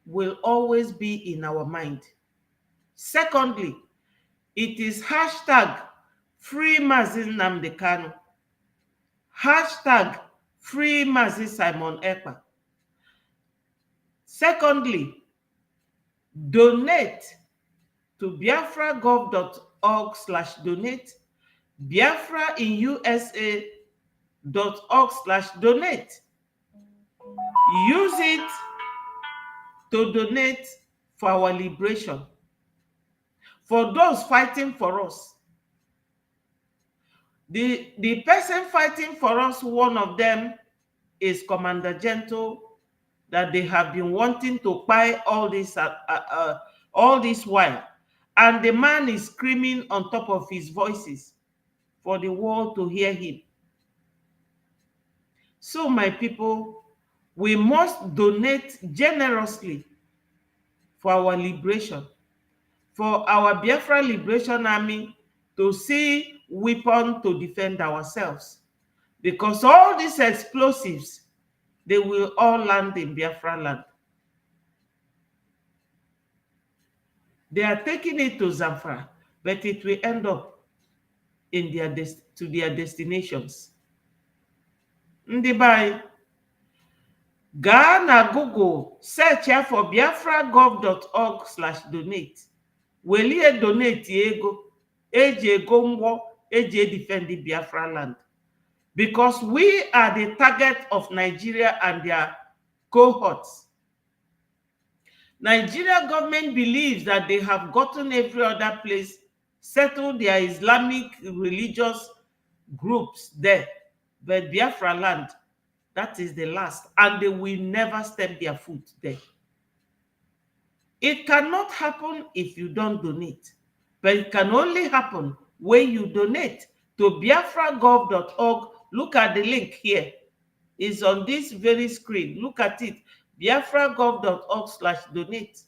will always be in our mind. Secondly, it is hashtag Free Mazi Nnamdi Kanu, hashtag Free Mazi Simon Ekpa. Secondly, donate to biafragov.org/donate, biafrainUSA.org/donate. Use it to donate for our liberation, for those fighting for us. The person fighting for us, one of them is Commander Gentle, that they have been wanting to buy all this while. And the man is screaming on top of his voices for the world to hear him. So, my people, we must donate generously for our liberation, for our Biafra Liberation Army to see weapons to defend ourselves. Because all these explosives, they will all land in Biafra land. They are taking it to Zamfara, but it will end up in to their destinations. Ndibai, gaa na Google, search ya for biafragov.org/donate. Welie donate ego, eji ego ngwo, eji defend the Biafra land. Because we are the target of Nigeria and their cohorts. Nigeria government believes that they have gotten every other place, settled their Islamic religious groups there. But Biafra land, that is the last, and they will never step their foot there. It cannot happen if you don't donate, but it can only happen when you donate to biafragov.org. Look at the link here. It's on this very screen. Look at it. biafragov.org/donate.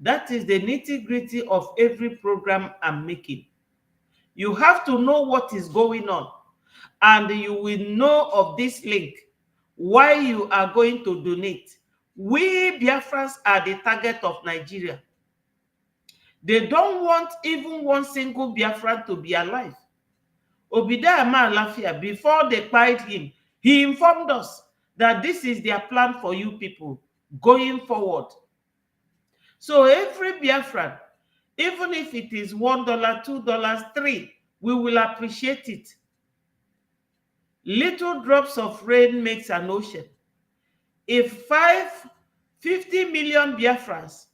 That is the nitty-gritty of every program I'm making. You have to know what is going on, and you will know of this link why you are going to donate. We Biafrans are the target of Nigeria. They don't want even one single Biafran to be alive. Obidaya Lafia, before they killed him, he informed us that this is their plan for you people going forward. So every Biafran, even if it is $1, $2, $3, we will appreciate it. Little drops of rain makes an ocean. If 50 million Biafrans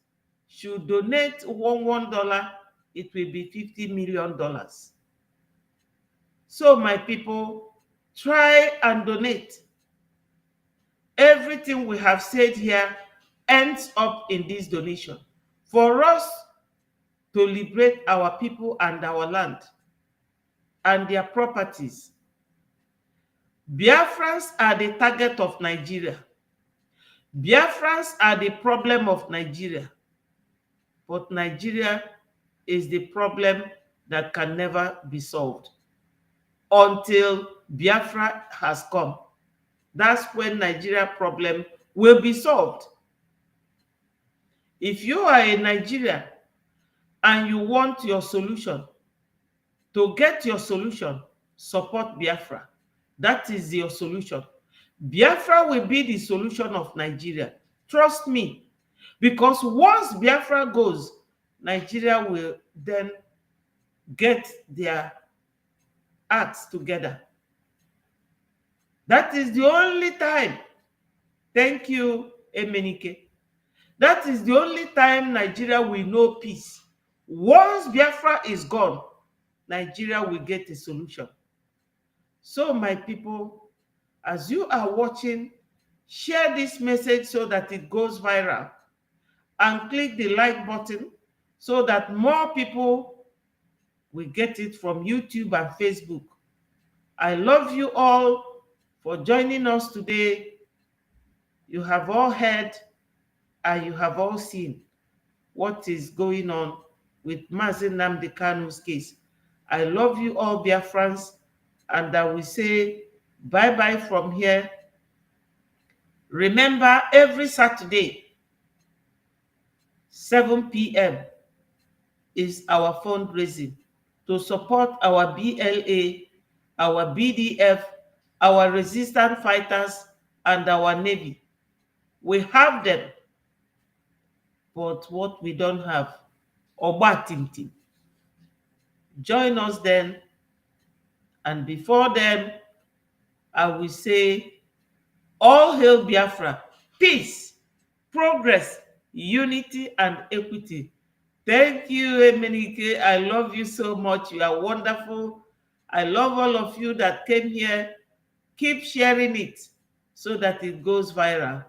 should donate $1, it will be $50 million. So my people, try and donate. Everything we have said here ends up in this donation for us to liberate our people and our land and their properties. Biafrans are the target of Nigeria. Biafrans are the problem of Nigeria. But Nigeria is the problem that can never be solved until Biafra has come. That's when Nigeria problem will be solved. If you are a Nigerian and you want your solution, to get your solution, support Biafra. That is your solution. Biafra will be the solution of Nigeria. Trust me. Because once Biafra goes, Nigeria will then get their acts together. That is the only time. Thank you, Emenike. That is the only time Nigeria will know peace. Once Biafra is gone, Nigeria will get a solution. So my people, as you are watching, share this message so that it goes viral and click the like button so that more people will get it from YouTube and Facebook. I love you all for joining us today. You have all heard and you have all seen what is going on with Mazi Nnamdi Kanu's case. I love you all, Biafrans, and I will say bye-bye from here. Remember, every Saturday, 7 p.m. is our fundraising to support our BLA, our BDF, our resistance fighters, and our Navy. We have them, but what we don't have, Oba Tim Tim. Join us then, and before then, I will say, all hail Biafra, peace, progress, unity, and equity. Thank you, Emenike. I love you so much. You are wonderful. I love all of you that came here. Keep sharing it so that it goes viral.